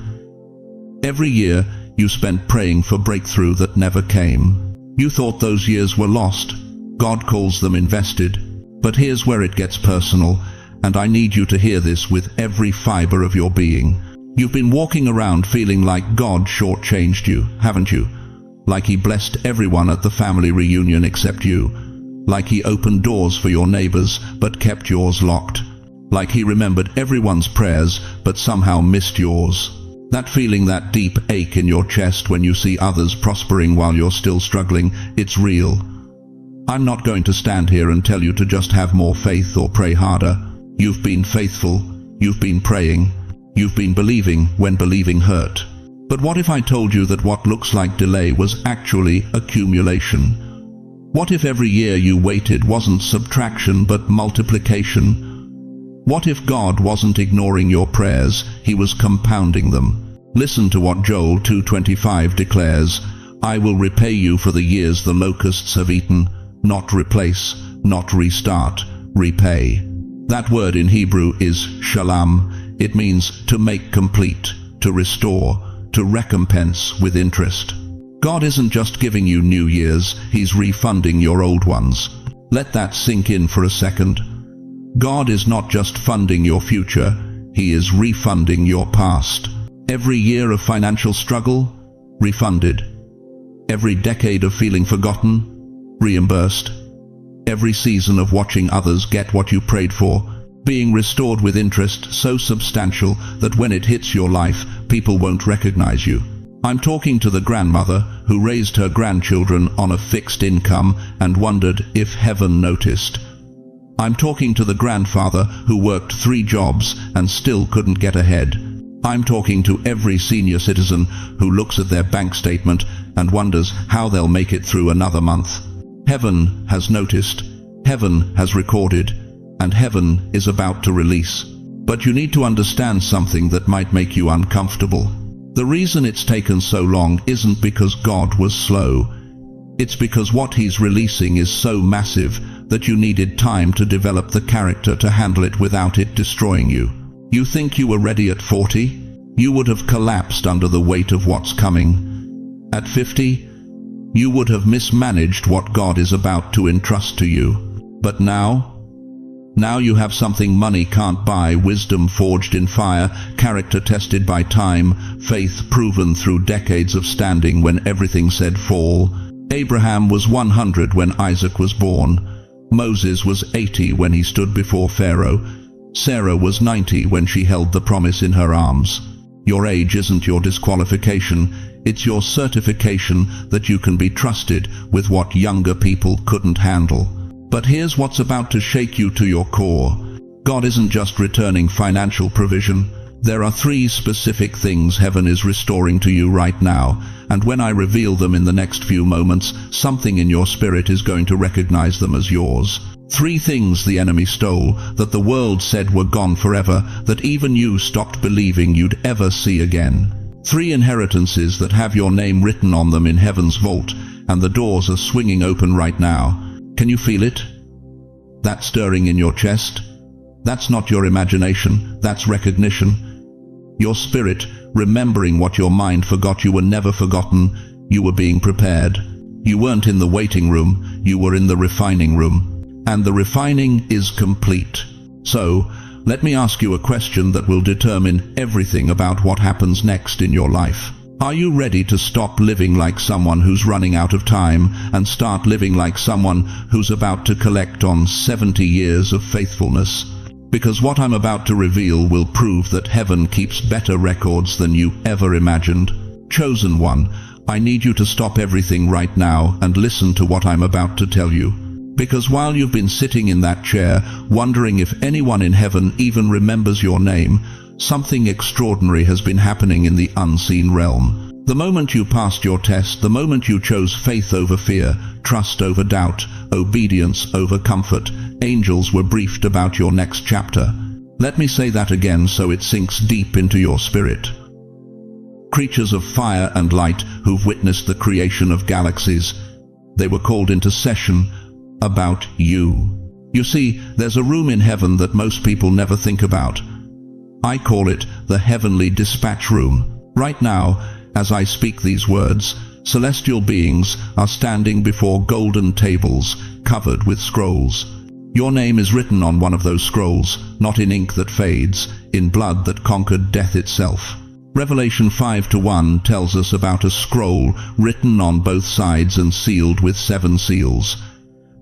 Every year you spent praying for breakthrough that never came. You thought those years were lost. God calls them invested. But here's where it gets personal, and I need you to hear this with every fiber of your being. You've been walking around feeling like God shortchanged you, haven't you? Like He blessed everyone at the family reunion except you. Like He opened doors for your neighbors but kept yours locked. Like He remembered everyone's prayers but somehow missed yours. That feeling, that deep ache in your chest when you see others prospering while you're still struggling, it's real. I'm not going to stand here and tell you to just have more faith or pray harder. You've been faithful, you've been praying, you've been believing when believing hurt. But what if I told you that what looks like delay was actually accumulation? What if every year you waited wasn't subtraction but multiplication? What if God wasn't ignoring your prayers, He was compounding them? Listen to what Joel 2:25 declares, "I will repay you for the years the locusts have eaten, not replace, not restart, repay." That word in Hebrew is shalom. It means to make complete, to restore, to recompense with interest. God isn't just giving you new years, He's refunding your old ones. Let that sink in for a second. God is not just funding your future, He is refunding your past. Every year of financial struggle, refunded. Every decade of feeling forgotten, reimbursed. Every season of watching others get what you prayed for, being restored with interest so substantial that when it hits your life, people won't recognize you. I'm talking to the grandmother who raised her grandchildren on a fixed income and wondered if heaven noticed. I'm talking to the grandfather who worked 3 jobs and still couldn't get ahead. I'm talking to every senior citizen who looks at their bank statement and wonders how they'll make it through another month. Heaven has noticed, heaven has recorded, and heaven is about to release. But you need to understand something that might make you uncomfortable. The reason it's taken so long isn't because God was slow. It's because what He's releasing is so massive that you needed time to develop the character to handle it without it destroying you. You think you were ready at 40? You would have collapsed under the weight of what's coming. At 50? You would have mismanaged what God is about to entrust to you. But now you have something money can't buy, wisdom forged in fire, character tested by time, faith proven through decades of standing when everything said fall. Abraham was 100 when Isaac was born. Moses was 80 when he stood before Pharaoh. Sarah was 90 when she held the promise in her arms. Your age isn't your disqualification, it's your certification that you can be trusted with what younger people couldn't handle. But here's what's about to shake you to your core. God isn't just returning financial provision, There are 3 specific things heaven is restoring to you right now, and when I reveal them in the next few moments, something in your spirit is going to recognize them as yours. 3 things the enemy stole, that the world said were gone forever, that even you stopped believing you'd ever see again. 3 inheritances that have your name written on them in heaven's vault, and the doors are swinging open right now. Can you feel it? That stirring in your chest? That's not your imagination, that's recognition. Your spirit, remembering what your mind forgot you were never forgotten. You were being prepared. You weren't in the waiting room, you were in the refining room. And the refining is complete. So, let me ask you a question that will determine everything about what happens next in your life. Are you ready to stop living like someone who's running out of time and start living like someone who's about to collect on 70 years of faithfulness? Because what I'm about to reveal will prove that heaven keeps better records than you ever imagined. Chosen one, I need you to stop everything right now and listen to what I'm about to tell you. Because while you've been sitting in that chair, wondering if anyone in heaven even remembers your name, something extraordinary has been happening in the unseen realm. The moment you passed your test, the moment you chose faith over fear, trust over doubt, obedience over comfort, angels were briefed about your next chapter. Let me say that again so it sinks deep into your spirit. Creatures of fire and light who've witnessed the creation of galaxies, they were called into session about you. You see, there's a room in heaven that most people never think about. I call it the heavenly dispatch room. Right now, as I speak these words, celestial beings are standing before golden tables covered with scrolls. Your name is written on one of those scrolls, not in ink that fades, in blood that conquered death itself. Revelation 5:1 tells us about a scroll written on both sides and sealed with 7 seals.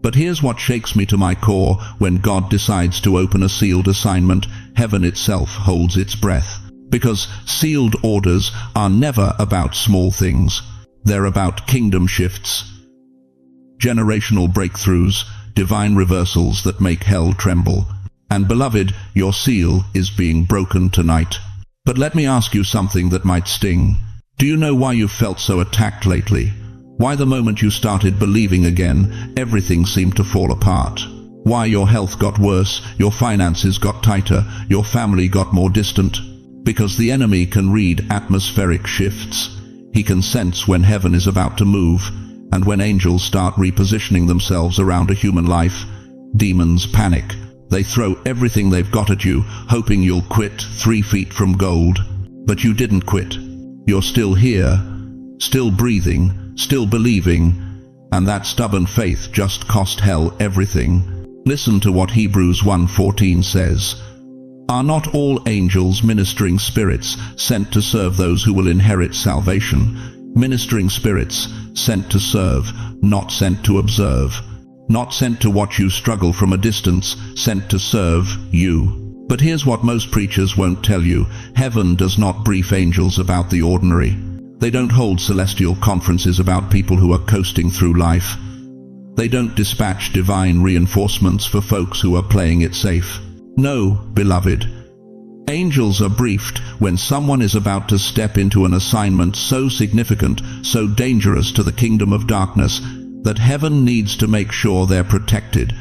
But here's what shakes me to my core when God decides to open a sealed assignment. Heaven itself holds its breath. Because sealed orders are never about small things. They're about kingdom shifts, generational breakthroughs, divine reversals that make hell tremble. And beloved, your seal is being broken tonight. But let me ask you something that might sting. Do you know why you've felt so attacked lately? Why the moment you started believing again, everything seemed to fall apart? Why your health got worse, your finances got tighter, your family got more distant? Because the enemy can read atmospheric shifts. He can sense when heaven is about to move, and when angels start repositioning themselves around a human life, demons panic. They throw everything they've got at you, hoping you'll quit 3 feet from gold. But you didn't quit. You're still here, still breathing, still believing, and that stubborn faith just cost hell everything. Listen to what Hebrews 1:14 says. Are not all angels ministering spirits sent to serve those who will inherit salvation? Ministering spirits sent to serve, not sent to observe. Not sent to watch you struggle from a distance, sent to serve you. But here's what most preachers won't tell you. Heaven does not brief angels about the ordinary. They don't hold celestial conferences about people who are coasting through life. They don't dispatch divine reinforcements for folks who are playing it safe. No, beloved. Angels are briefed when someone is about to step into an assignment so significant, so dangerous to the kingdom of darkness, that heaven needs to make sure they're protected.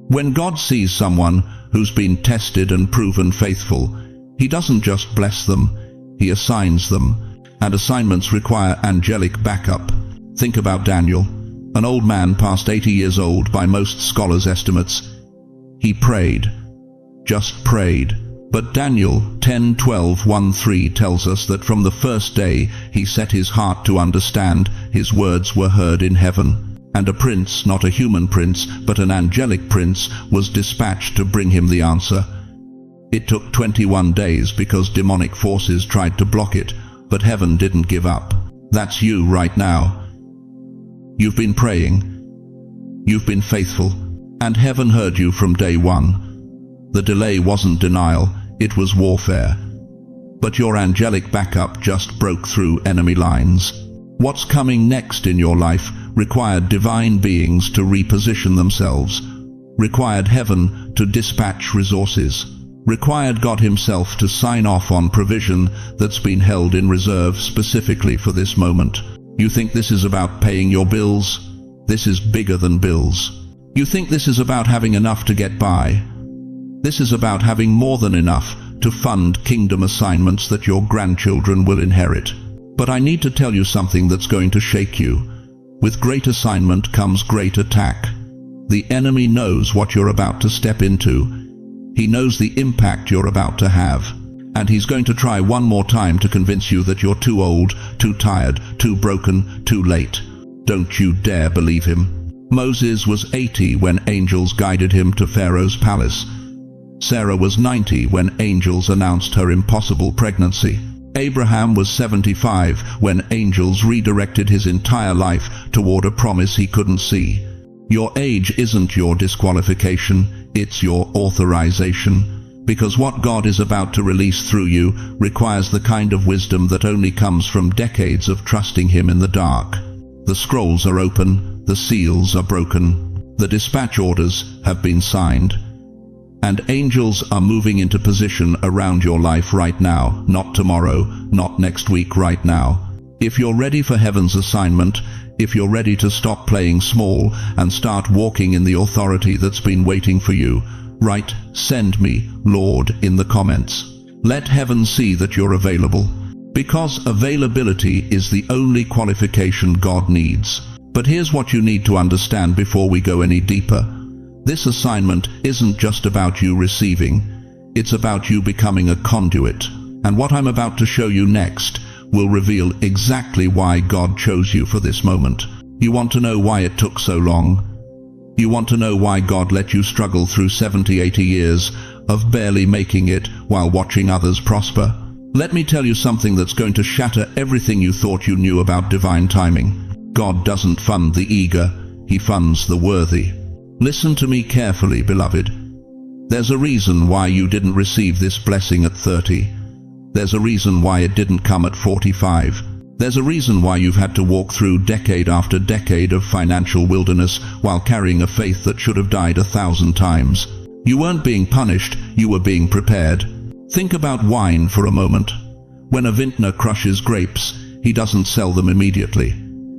When God sees someone who's been tested and proven faithful, He doesn't just bless them, He assigns them. And assignments require angelic backup. Think about Daniel, an old man past 80 years old by most scholars' estimates. He prayed, just prayed. But Daniel 10:12-1-3 tells us that from the first day he set his heart to understand, his words were heard in heaven. And a prince, not a human prince, but an angelic prince, was dispatched to bring him the answer. It took 21 days because demonic forces tried to block it, but heaven didn't give up. That's you right now. You've been praying. You've been faithful. And heaven heard you from day one. The delay wasn't denial, it was warfare. But your angelic backup just broke through enemy lines. What's coming next in your life required divine beings to reposition themselves, required heaven to dispatch resources, required God himself to sign off on provision that's been held in reserve specifically for this moment. You think this is about paying your bills? This is bigger than bills. You think this is about having enough to get by? This is about having more than enough to fund kingdom assignments that your grandchildren will inherit. But I need to tell you something that's going to shake you. With great assignment comes great attack. The enemy knows what you're about to step into. He knows the impact you're about to have. And he's going to try one more time to convince you that you're too old, too tired, too broken, too late. Don't you dare believe him. Moses was 80 when angels guided him to Pharaoh's palace. Sarah was 90 when angels announced her impossible pregnancy. Abraham was 75 when angels redirected his entire life toward a promise he couldn't see. Your age isn't your disqualification, it's your authorization. Because what God is about to release through you requires the kind of wisdom that only comes from decades of trusting him in the dark. The scrolls are open, the seals are broken, the dispatch orders have been signed, and angels are moving into position around your life right now, not tomorrow, not next week, right now. If you're ready for heaven's assignment, if you're ready to stop playing small and start walking in the authority that's been waiting for you, write "Send me, Lord" in the comments. Let heaven see that you're available. Because availability is the only qualification God needs. But here's what you need to understand before we go any deeper. This assignment isn't just about you receiving, it's about you becoming a conduit. And what I'm about to show you next will reveal exactly why God chose you for this moment. You want to know why it took so long? You want to know why God let you struggle through 70, 80 years of barely making it while watching others prosper? Let me tell you something that's going to shatter everything you thought you knew about divine timing. God doesn't fund the eager, he funds the worthy. Listen to me carefully, beloved. There's a reason why you didn't receive this blessing at 30. There's a reason why it didn't come at 45. There's a reason why you've had to walk through decade after decade of financial wilderness while carrying a faith that should have died 1,000 times. You weren't being punished, you were being prepared. Think about wine for a moment. When a vintner crushes grapes, he doesn't sell them immediately.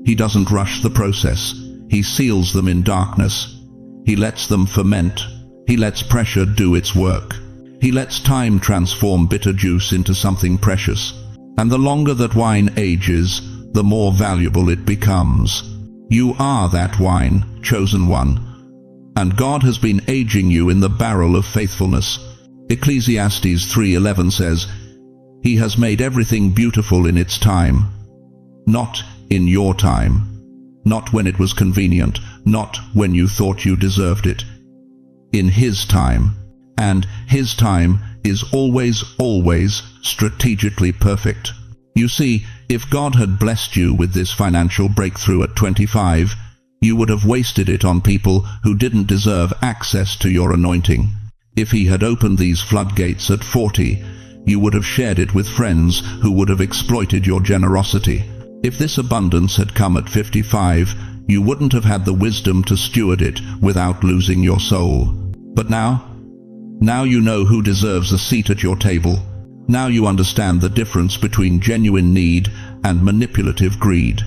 He doesn't rush the process. He seals them in darkness. He lets them ferment. He lets pressure do its work. He lets time transform bitter juice into something precious. And the longer that wine ages, the more valuable it becomes. You are that wine, chosen one. And God has been aging you in the barrel of faithfulness. Ecclesiastes 3:11 says, "He has made everything beautiful in its time." Not in your time. Not when it was convenient. Not when you thought you deserved it. In His time. And His time is always, always strategically perfect. You see, if God had blessed you with this financial breakthrough at 25, you would have wasted it on people who didn't deserve access to your anointing. If He had opened these floodgates at 40, you would have shared it with friends who would have exploited your generosity. If this abundance had come at 55, you wouldn't have had the wisdom to steward it without losing your soul. But now you know who deserves a seat at your table. Now you understand the difference between genuine need and manipulative greed.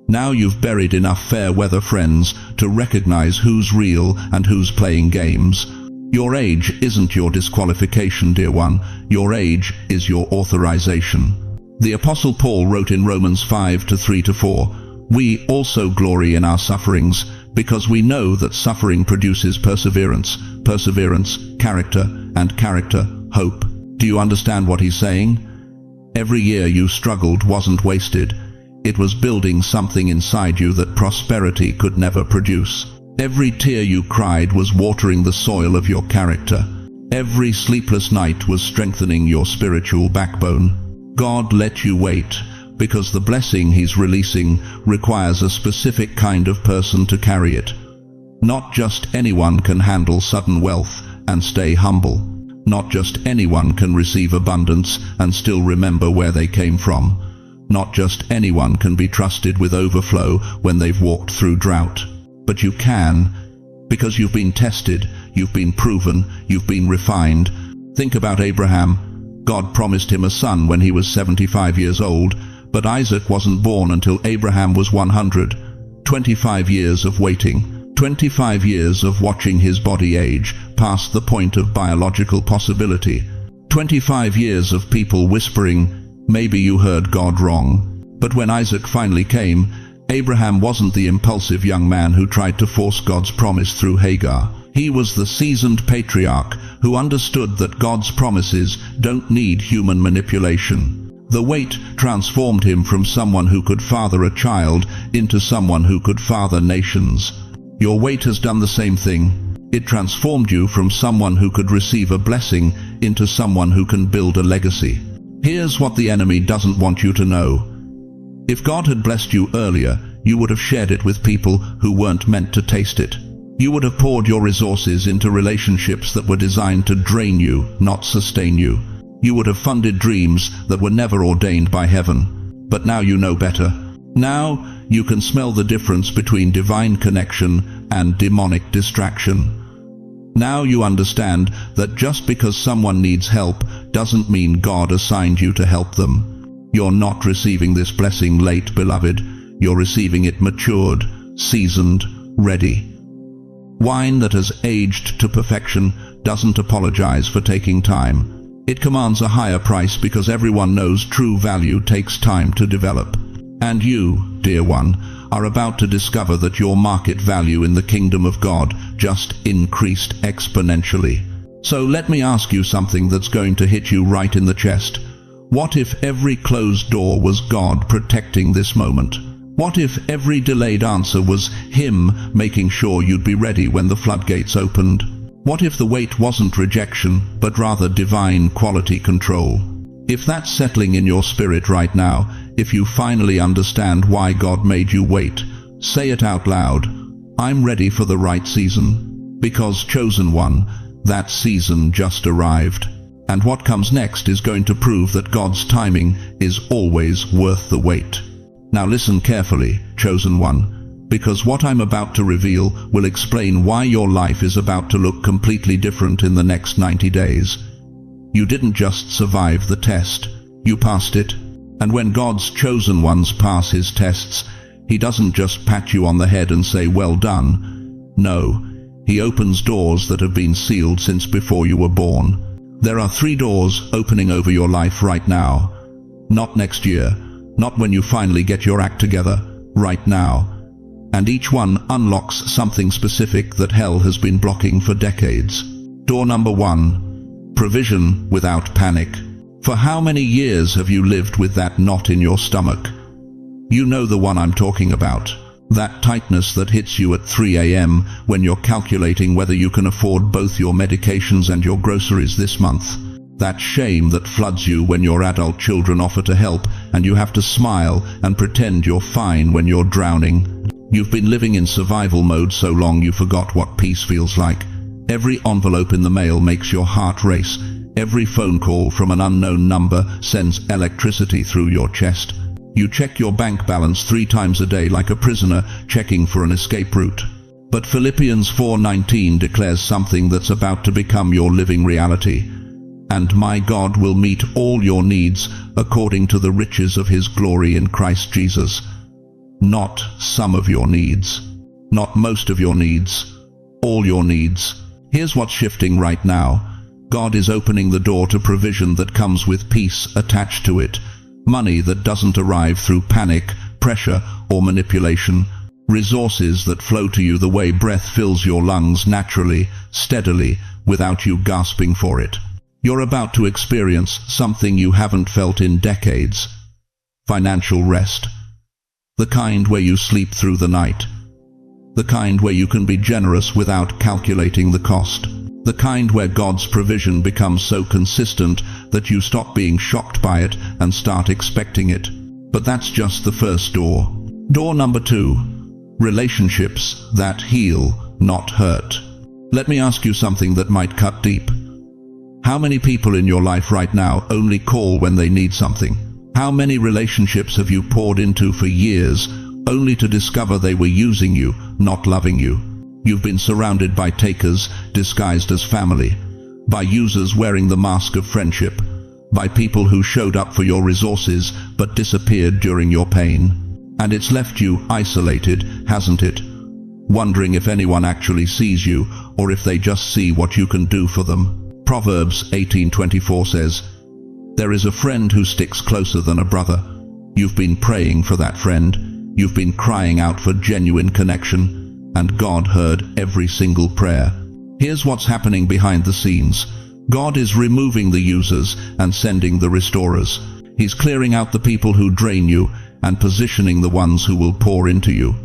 Now you've buried enough fair-weather friends to recognize who's real and who's playing games. Your age isn't your disqualification, dear one. Your age is your authorization. The Apostle Paul wrote in Romans 5:3-4, "We also glory in our sufferings, because we know that suffering produces perseverance, perseverance, character, and character, hope." Do you understand what he's saying? Every year you struggled wasn't wasted. It was building something inside you that prosperity could never produce. Every tear you cried was watering the soil of your character. Every sleepless night was strengthening your spiritual backbone. God let you wait, because the blessing He's releasing requires a specific kind of person to carry it. Not just anyone can handle sudden wealth and stay humble. Not just anyone can receive abundance and still remember where they came from. Not just anyone can be trusted with overflow when they've walked through drought. But you can, because you've been tested, you've been proven, you've been refined. Think about Abraham. God promised him a son when he was 75 years old, but Isaac wasn't born until Abraham was 100. 25 years of waiting, 25 years of watching his body age past the point of biological possibility. 25 years of people whispering, maybe you heard God wrong. But when Isaac finally came, Abraham wasn't the impulsive young man who tried to force God's promise through Hagar. He was the seasoned patriarch who understood that God's promises don't need human manipulation. The wait transformed him from someone who could father a child into someone who could father nations. Your wait has done the same thing. It transformed you from someone who could receive a blessing into someone who can build a legacy. Here's what the enemy doesn't want you to know. If God had blessed you earlier, you would have shared it with people who weren't meant to taste it. You would have poured your resources into relationships that were designed to drain you, not sustain you. You would have funded dreams that were never ordained by heaven. But now you know better. Now you can smell the difference between divine connection and demonic distraction. Now you understand that just because someone needs help doesn't mean God assigned you to help them. You're not receiving this blessing late, beloved. You're receiving it matured, seasoned, ready. Wine that has aged to perfection doesn't apologize for taking time. It commands a higher price because everyone knows true value takes time to develop. And you, dear one, are about to discover that your market value in the kingdom of God just increased exponentially. So let me ask you something that's going to hit you right in the chest. What if every closed door was God protecting this moment? What if every delayed answer was Him making sure you'd be ready when the floodgates opened? What if the wait wasn't rejection, but rather divine quality control? If that's settling in your spirit right now, if you finally understand why God made you wait, say it out loud. I'm ready for the right season. Because, chosen one, that season just arrived. And what comes next is going to prove that God's timing is always worth the wait. Now listen carefully, chosen one, because what I'm about to reveal will explain why your life is about to look completely different in the next 90 days. You didn't just survive the test, you passed it. And when God's chosen ones pass His tests, He doesn't just pat you on the head and say, well done. No, He opens doors that have been sealed since before you were born. There are 3 doors opening over your life right now. Not next year, not when you finally get your act together, right now. And each one unlocks something specific that hell has been blocking for decades. Door number 1, provision without panic. For how many years have you lived with that knot in your stomach? You know the one I'm talking about. That tightness that hits you at 3 a.m. when you're calculating whether you can afford both your medications and your groceries this month. That shame that floods you when your adult children offer to help and you have to smile and pretend you're fine when you're drowning. You've been living in survival mode so long you forgot what peace feels like. Every envelope in the mail makes your heart race. Every phone call from an unknown number sends electricity through your chest. You check your bank balance 3 times a day like a prisoner checking for an escape route. But Philippians 4:19 declares something that's about to become your living reality. And my God will meet all your needs according to the riches of His glory in Christ Jesus. Not some of your needs, not most of your needs, all your needs. Here's what's shifting right now. God is opening the door to provision that comes with peace attached to it. Money that doesn't arrive through panic, pressure, or manipulation. Resources that flow to you the way breath fills your lungs naturally, steadily, without you gasping for it. You're about to experience something you haven't felt in decades. Financial rest. The kind where you sleep through the night. The kind where you can be generous without calculating the cost. The kind where God's provision becomes so consistent that you stop being shocked by it and start expecting it. But that's just the first door. Door number 2. Relationships that heal, not hurt. Let me ask you something that might cut deep. How many people in your life right now only call when they need something? How many relationships have you poured into for years, only to discover they were using you, not loving you? You've been surrounded by takers, disguised as family. by users wearing the mask of friendship, by people who showed up for your resources but disappeared during your pain. And it's left you isolated, hasn't it? Wondering if anyone actually sees you, or if they just see what you can do for them. Proverbs 18:24 says, "There is a friend who sticks closer than a brother." You've been praying for that friend. You've been crying out for genuine connection, and God heard every single prayer. Here's what's happening behind the scenes. God is removing the users and sending the restorers. He's clearing out the people who drain you and positioning the ones who will pour into you.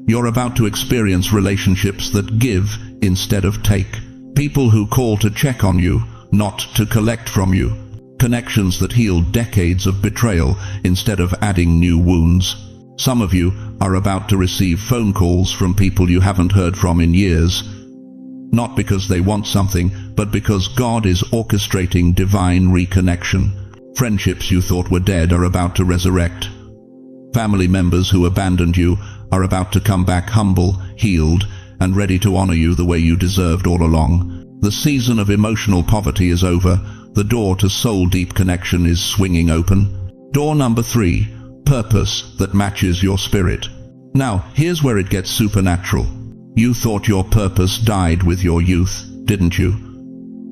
You're about to experience relationships that give instead of take. People who call to check on you, not to collect from you. Connections that heal decades of betrayal instead of adding new wounds. Some of you are about to receive phone calls from people you haven't heard from in years. Not because they want something, but because God is orchestrating divine reconnection. Friendships you thought were dead are about to resurrect. Family members who abandoned you are about to come back humble, healed, and ready to honor you the way you deserved all along. The season of emotional poverty is over. The door to soul-deep connection is swinging open. Door number 3, purpose that matches your spirit. Now, here's where it gets supernatural. You thought your purpose died with your youth, didn't you?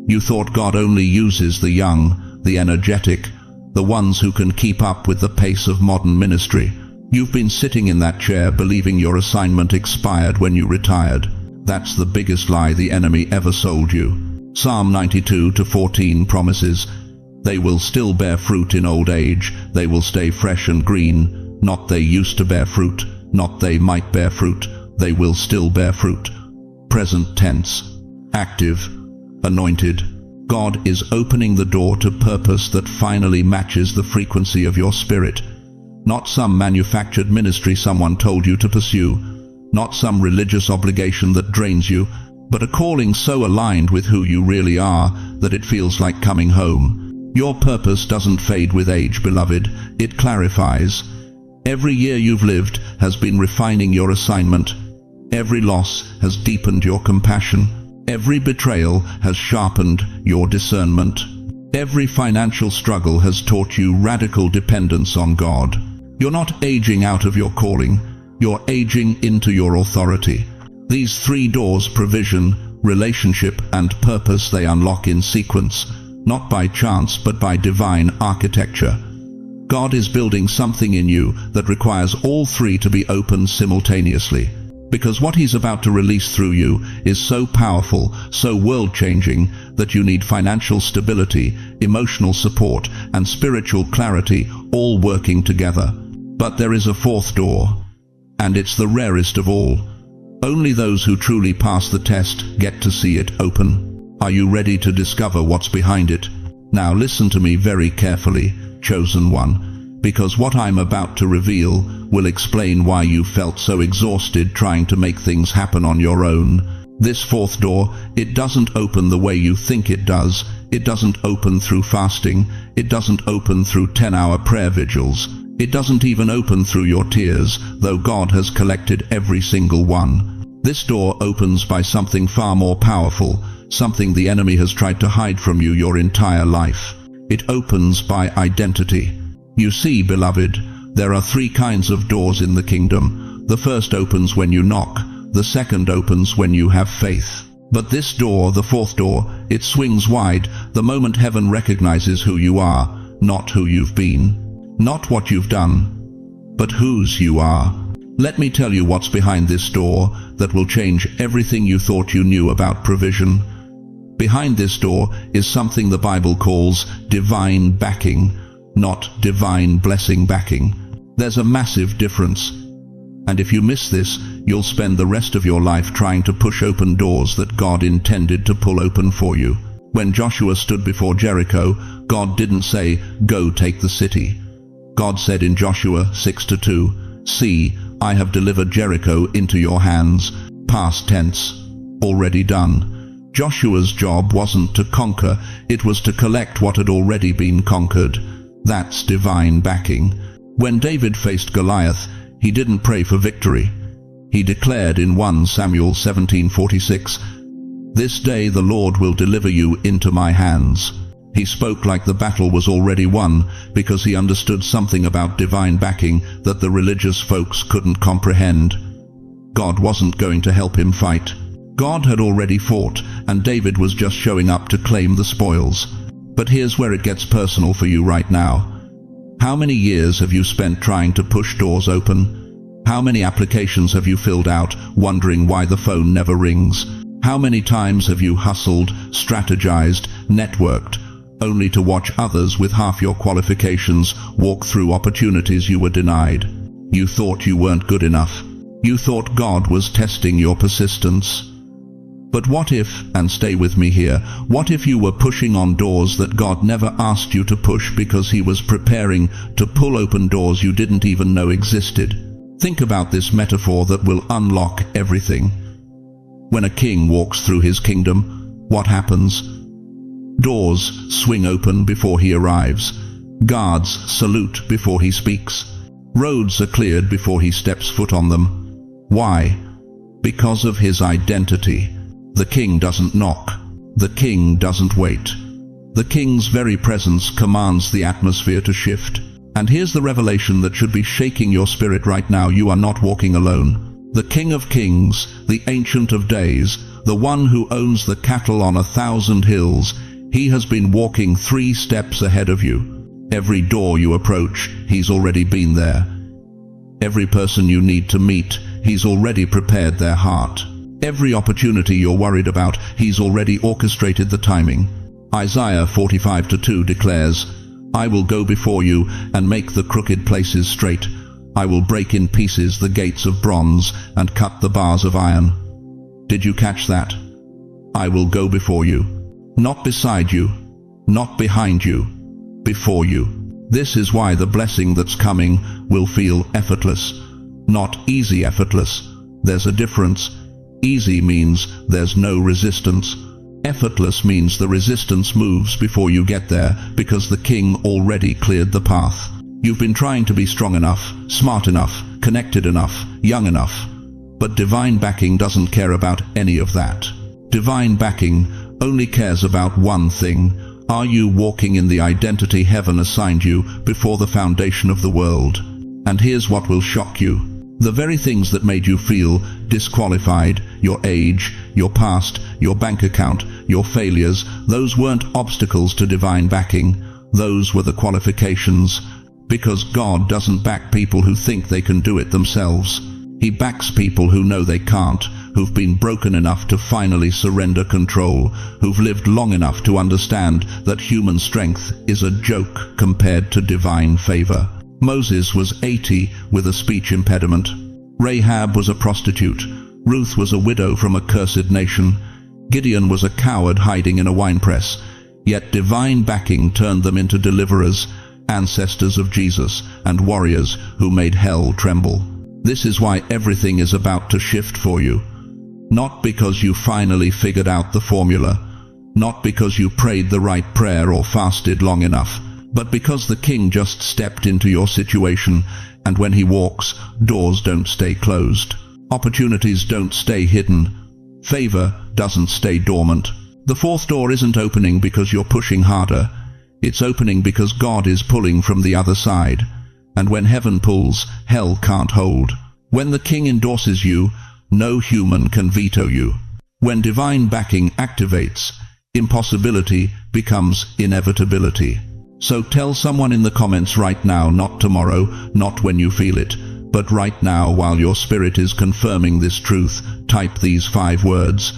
You thought God only uses the young, the energetic, the ones who can keep up with the pace of modern ministry. You've been sitting in that chair believing your assignment expired when you retired. That's the biggest lie the enemy ever sold you. Psalm 92:14 promises, "They will still bear fruit in old age, they will stay fresh and green, not they used to bear fruit, not they might bear fruit, they will still bear fruit." Present tense. Active. Anointed. God is opening the door to purpose that finally matches the frequency of your spirit. Not some manufactured ministry someone told you to pursue, not some religious obligation that drains you, but a calling so aligned with who you really are that it feels like coming home. Your purpose doesn't fade with age, beloved. It clarifies. Every year you've lived has been refining your assignment. Every loss has deepened your compassion. Every betrayal has sharpened your discernment. Every financial struggle has taught you radical dependence on God. You're not aging out of your calling. You're aging into your authority. These 3 doors, provision, relationship, and purpose, they unlock in sequence, not by chance but by divine architecture. God is building something in you that requires all 3 to be open simultaneously. Because what He's about to release through you is so powerful, so world-changing, that you need financial stability, emotional support, and spiritual clarity all working together. But there is a 4th door, and it's the rarest of all. Only those who truly pass the test get to see it open. Are you ready to discover what's behind it? Now listen to me very carefully, chosen one, because what I'm about to reveal will explain why you felt so exhausted trying to make things happen on your own. This 4th door, it doesn't open the way you think it does. It doesn't open through fasting. It doesn't open through 10-hour prayer vigils. It doesn't even open through your tears, though God has collected every single one. This door opens by something far more powerful, something the enemy has tried to hide from you your entire life. It opens by identity. You see, beloved, there are 3 kinds of doors in the kingdom. The first opens when you knock. The second opens when you have faith. But this door, the 4th door, it swings wide the moment heaven recognizes who you are, not who you've been. Not what you've done, but whose you are. Let me tell you what's behind this door that will change everything you thought you knew about provision. Behind this door is something the Bible calls divine backing, not divine blessing backing. There's a massive difference. And if you miss this, you'll spend the rest of your life trying to push open doors that God intended to pull open for you. When Joshua stood before Jericho, God didn't say, "Go take the city." God said in Joshua 6:2, "See, I have delivered Jericho into your hands." Past tense. Already done. Joshua's job wasn't to conquer, it was to collect what had already been conquered. That's divine backing. When David faced Goliath, he didn't pray for victory. He declared in 1 Samuel 17:46, This day the Lord will deliver you into my hands." He spoke like the battle was already won, because he understood something about divine backing that the religious folks couldn't comprehend. God wasn't going to help him fight. God had already fought, and David was just showing up to claim the spoils. But here's where it gets personal for you right now. How many years have you spent trying to push doors open? How many applications have you filled out, wondering why the phone never rings? How many times have you hustled, strategized, networked, only to watch others with half your qualifications walk through opportunities you were denied? You thought you weren't good enough. You thought God was testing your persistence. But what if, and stay with me here, what if you were pushing on doors that God never asked you to push because he was preparing to pull open doors you didn't even know existed? Think about this metaphor that will unlock everything. When a king walks through his kingdom, what happens? Doors swing open before he arrives. Guards salute before he speaks. Roads are cleared before he steps foot on them. Why? Because of his identity. The king doesn't knock. The king doesn't wait. The king's very presence commands the atmosphere to shift. And here's the revelation that should be shaking your spirit right now. You are not walking alone. The King of Kings, the Ancient of Days, the one who owns the cattle on 1,000 hills, he has been walking 3 steps ahead of you. Every door you approach, he's already been there. Every person you need to meet, he's already prepared their heart. Every opportunity you're worried about, he's already orchestrated the timing. Isaiah 45:2 declares, "I will go before you and make the crooked places straight. I will break in pieces the gates of bronze and cut the bars of iron." Did you catch that? I will go before you. Not beside you, not behind you, before you. This is why the blessing that's coming will feel effortless. Not easy effortless. There's a difference. Easy means there's no resistance. Effortless means the resistance moves before you get there, because the king already cleared the path. You've been trying to be strong enough, smart enough, connected enough, young enough. But divine backing doesn't care about any of that. Divine backing only cares about one thing. Are you walking in the identity heaven assigned you before the foundation of the world? And here's what will shock you. The very things that made you feel disqualified, your age, your past, your bank account, your failures, those weren't obstacles to divine backing. Those were the qualifications. Because God doesn't back people who think they can do it themselves. He backs people who know they can't, who've been broken enough to finally surrender control, who've lived long enough to understand that human strength is a joke compared to divine favor. Moses was 80 with a speech impediment. Rahab was a prostitute. Ruth was a widow from a cursed nation. Gideon was a coward hiding in a winepress. Yet divine backing turned them into deliverers, ancestors of Jesus, and warriors who made hell tremble. This is why everything is about to shift for you. Not because you finally figured out the formula, not because you prayed the right prayer or fasted long enough, but because the king just stepped into your situation, and when he walks, doors don't stay closed. Opportunities don't stay hidden. Favor doesn't stay dormant. The 4th door isn't opening because you're pushing harder. It's opening because God is pulling from the other side. And when heaven pulls, hell can't hold. When the king endorses you, no human can veto you. When divine backing activates, impossibility becomes inevitability. So tell someone in the comments right now, not tomorrow, not when you feel it, but right now while your spirit is confirming this truth, type these 5 words: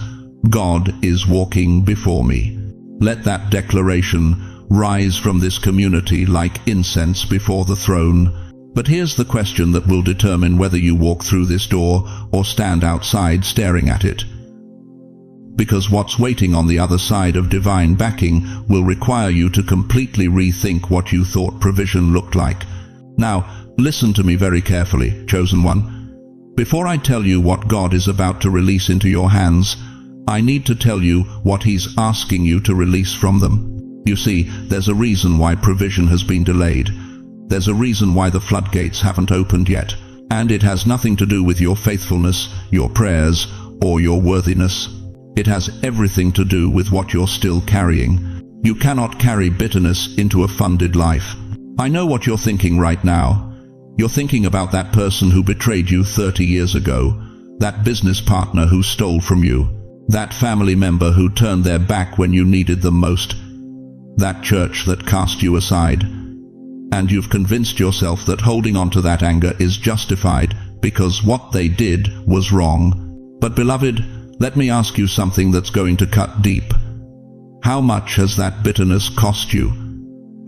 God is walking before me. Let that declaration rise from this community like incense before the throne. But here's the question that will determine whether you walk through this door or stand outside staring at it. Because what's waiting on the other side of divine backing will require you to completely rethink what you thought provision looked like. Now, listen to me very carefully, chosen one. Before I tell you what God is about to release into your hands, I need to tell you what He's asking you to release from them. You see, there's a reason why provision has been delayed. There's a reason why the floodgates haven't opened yet. And it has nothing to do with your faithfulness, your prayers, or your worthiness. It has everything to do with what you're still carrying. You cannot carry bitterness into a funded life. I know what you're thinking right now. You're thinking about that person who betrayed you 30 years ago, that business partner who stole from you, that family member who turned their back when you needed them most, that church that cast you aside. And you've convinced yourself that holding on to that anger is justified because what they did was wrong. But beloved, let me ask you something that's going to cut deep. How much has that bitterness cost you?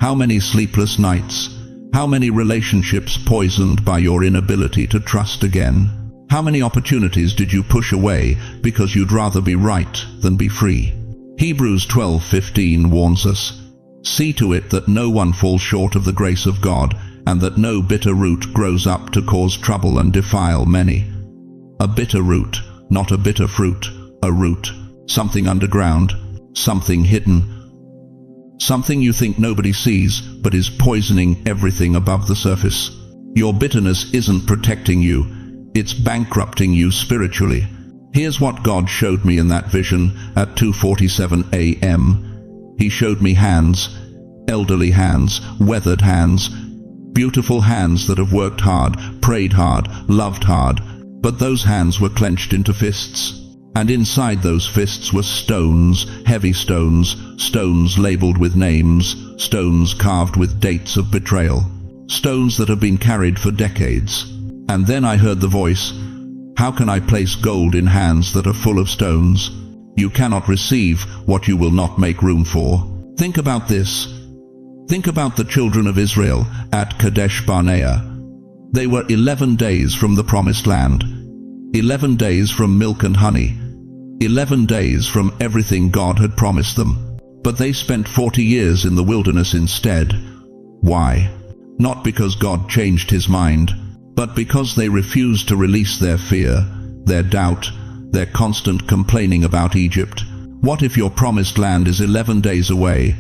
How many sleepless nights? How many relationships poisoned by your inability to trust again? How many opportunities did you push away because you'd rather be right than be free? Hebrews 12:15 warns us, "See to it that no one falls short of the grace of God, and that no bitter root grows up to cause trouble and defile many." A bitter root, not a bitter fruit, a root, something underground, something hidden, something you think nobody sees, but is poisoning everything above the surface. Your bitterness isn't protecting you, it's bankrupting you spiritually. Here's what God showed me in that vision at 2:47 a.m. He showed me hands, elderly hands, weathered hands, beautiful hands that have worked hard, prayed hard, loved hard, but those hands were clenched into fists. And inside those fists were stones, heavy stones, stones labeled with names, stones carved with dates of betrayal, stones that have been carried for decades. And then I heard the voice, "How can I place gold in hands that are full of stones? You cannot receive what you will not make room for." Think about this. Think about the children of Israel at Kadesh Barnea. They were 11 days from the promised land, 11 days from milk and honey, 11 days from everything God had promised them. But they spent 40 years in the wilderness instead. Why? Not because God changed his mind, but because they refused to release their fear, their doubt, their constant complaining about Egypt. What if your promised land is 11 days away,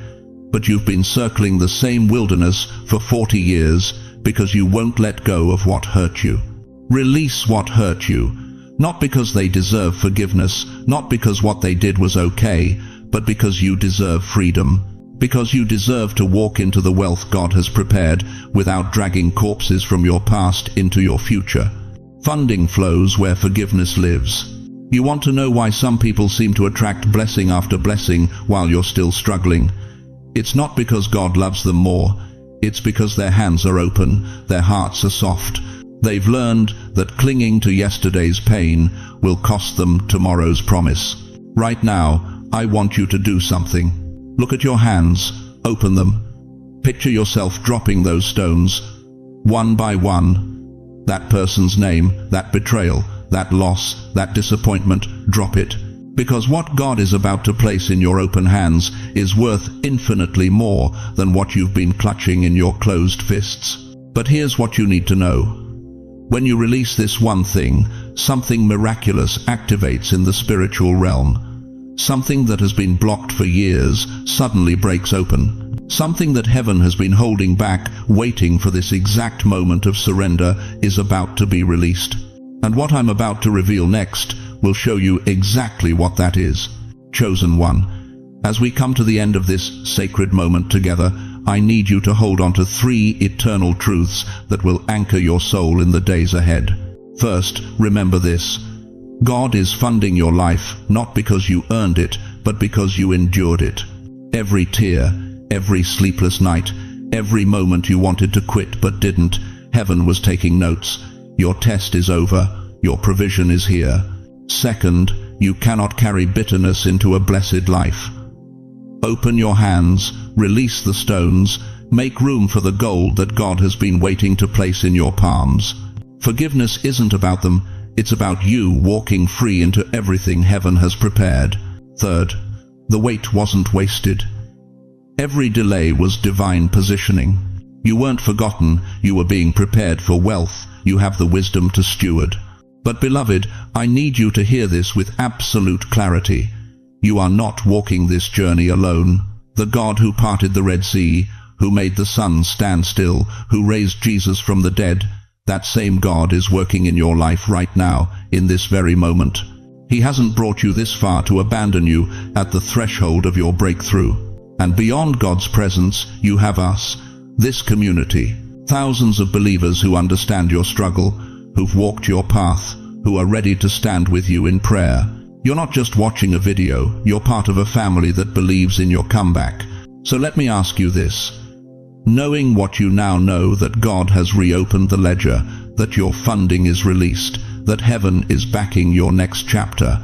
but you've been circling the same wilderness for 40 years because you won't let go of what hurt you? Release what hurt you. Not because they deserve forgiveness, not because what they did was okay, but because you deserve freedom. Because you deserve to walk into the wealth God has prepared without dragging corpses from your past into your future. Funding flows where forgiveness lives. You want to know why some people seem to attract blessing after blessing while you're still struggling? It's not because God loves them more. It's because their hands are open, their hearts are soft. They've learned that clinging to yesterday's pain will cost them tomorrow's promise. Right now, I want you to do something. Look at your hands, open them. Picture yourself dropping those stones, one by one. That person's name, that betrayal, that loss, that disappointment, drop it. Because what God is about to place in your open hands is worth infinitely more than what you've been clutching in your closed fists. But here's what you need to know. When you release this one thing, something miraculous activates in the spiritual realm. Something that has been blocked for years suddenly breaks open. Something that heaven has been holding back, waiting for this exact moment of surrender, is about to be released. And what I'm about to reveal next will show you exactly what that is. Chosen one, as we come to the end of this sacred moment together, I need you to hold on to 3 eternal truths that will anchor your soul in the days ahead. First, remember this. God is funding your life not because you earned it, but because you endured it. Every tear, every sleepless night, every moment you wanted to quit but didn't, heaven was taking notes. Your test is over. Your provision is here. Second, you cannot carry bitterness into a blessed life. Open your hands, release the stones, make room for the gold that God has been waiting to place in your palms. Forgiveness isn't about them, it's about you walking free into everything heaven has prepared. Third, the wait wasn't wasted. Every delay was divine positioning. You weren't forgotten, you were being prepared for wealth you have the wisdom to steward. But beloved, I need you to hear this with absolute clarity. You are not walking this journey alone. The God who parted the Red Sea, who made the sun stand still, who raised Jesus from the dead, that same God is working in your life right now, in this very moment. He hasn't brought you this far to abandon you at the threshold of your breakthrough. And beyond God's presence, you have us, this community, thousands of believers who understand your struggle, who've walked your path, who are ready to stand with you in prayer. You're not just watching a video, you're part of a family that believes in your comeback. So let me ask you this. Knowing what you now know, that God has reopened the ledger, that your funding is released, that heaven is backing your next chapter,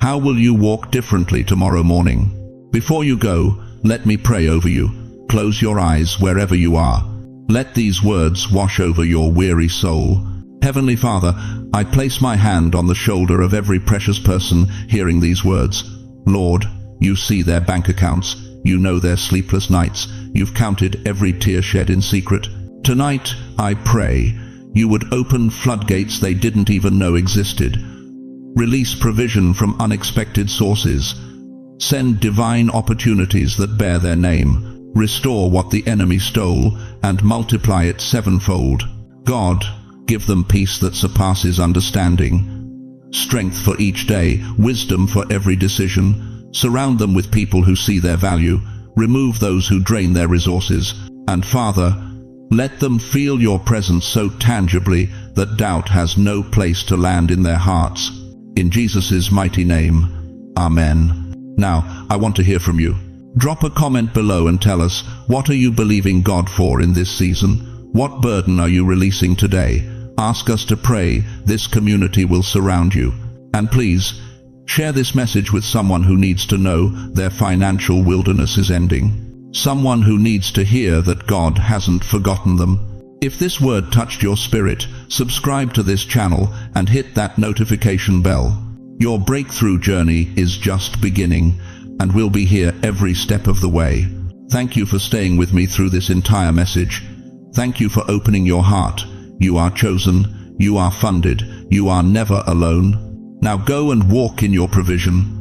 how will you walk differently tomorrow morning? Before you go, let me pray over you. Close your eyes wherever you are. Let these words wash over your weary soul. Heavenly Father, I place my hand on the shoulder of every precious person hearing these words. Lord, you see their bank accounts. You know their sleepless nights. You've counted every tear shed in secret. Tonight, I pray you would open floodgates they didn't even know existed. Release provision from unexpected sources. Send divine opportunities that bear their name. Restore what the enemy stole and multiply it sevenfold. God, give them peace that surpasses understanding. Strength for each day, wisdom for every decision. Surround them with people who see their value. Remove those who drain their resources. And Father, let them feel your presence so tangibly that doubt has no place to land in their hearts. In Jesus' mighty name, Amen. Now, I want to hear from you. Drop a comment below and tell us, what are you believing God for in this season? What burden are you releasing today? Ask us to pray. This community will surround you. And please, share this message with someone who needs to know their financial wilderness is ending. Someone who needs to hear that God hasn't forgotten them. If this word touched your spirit, subscribe to this channel and hit that notification bell. Your breakthrough journey is just beginning, and we'll be here every step of the way. Thank you for staying with me through this entire message. Thank you for opening your heart. You are chosen, you are funded, you are never alone. Now go and walk in your provision.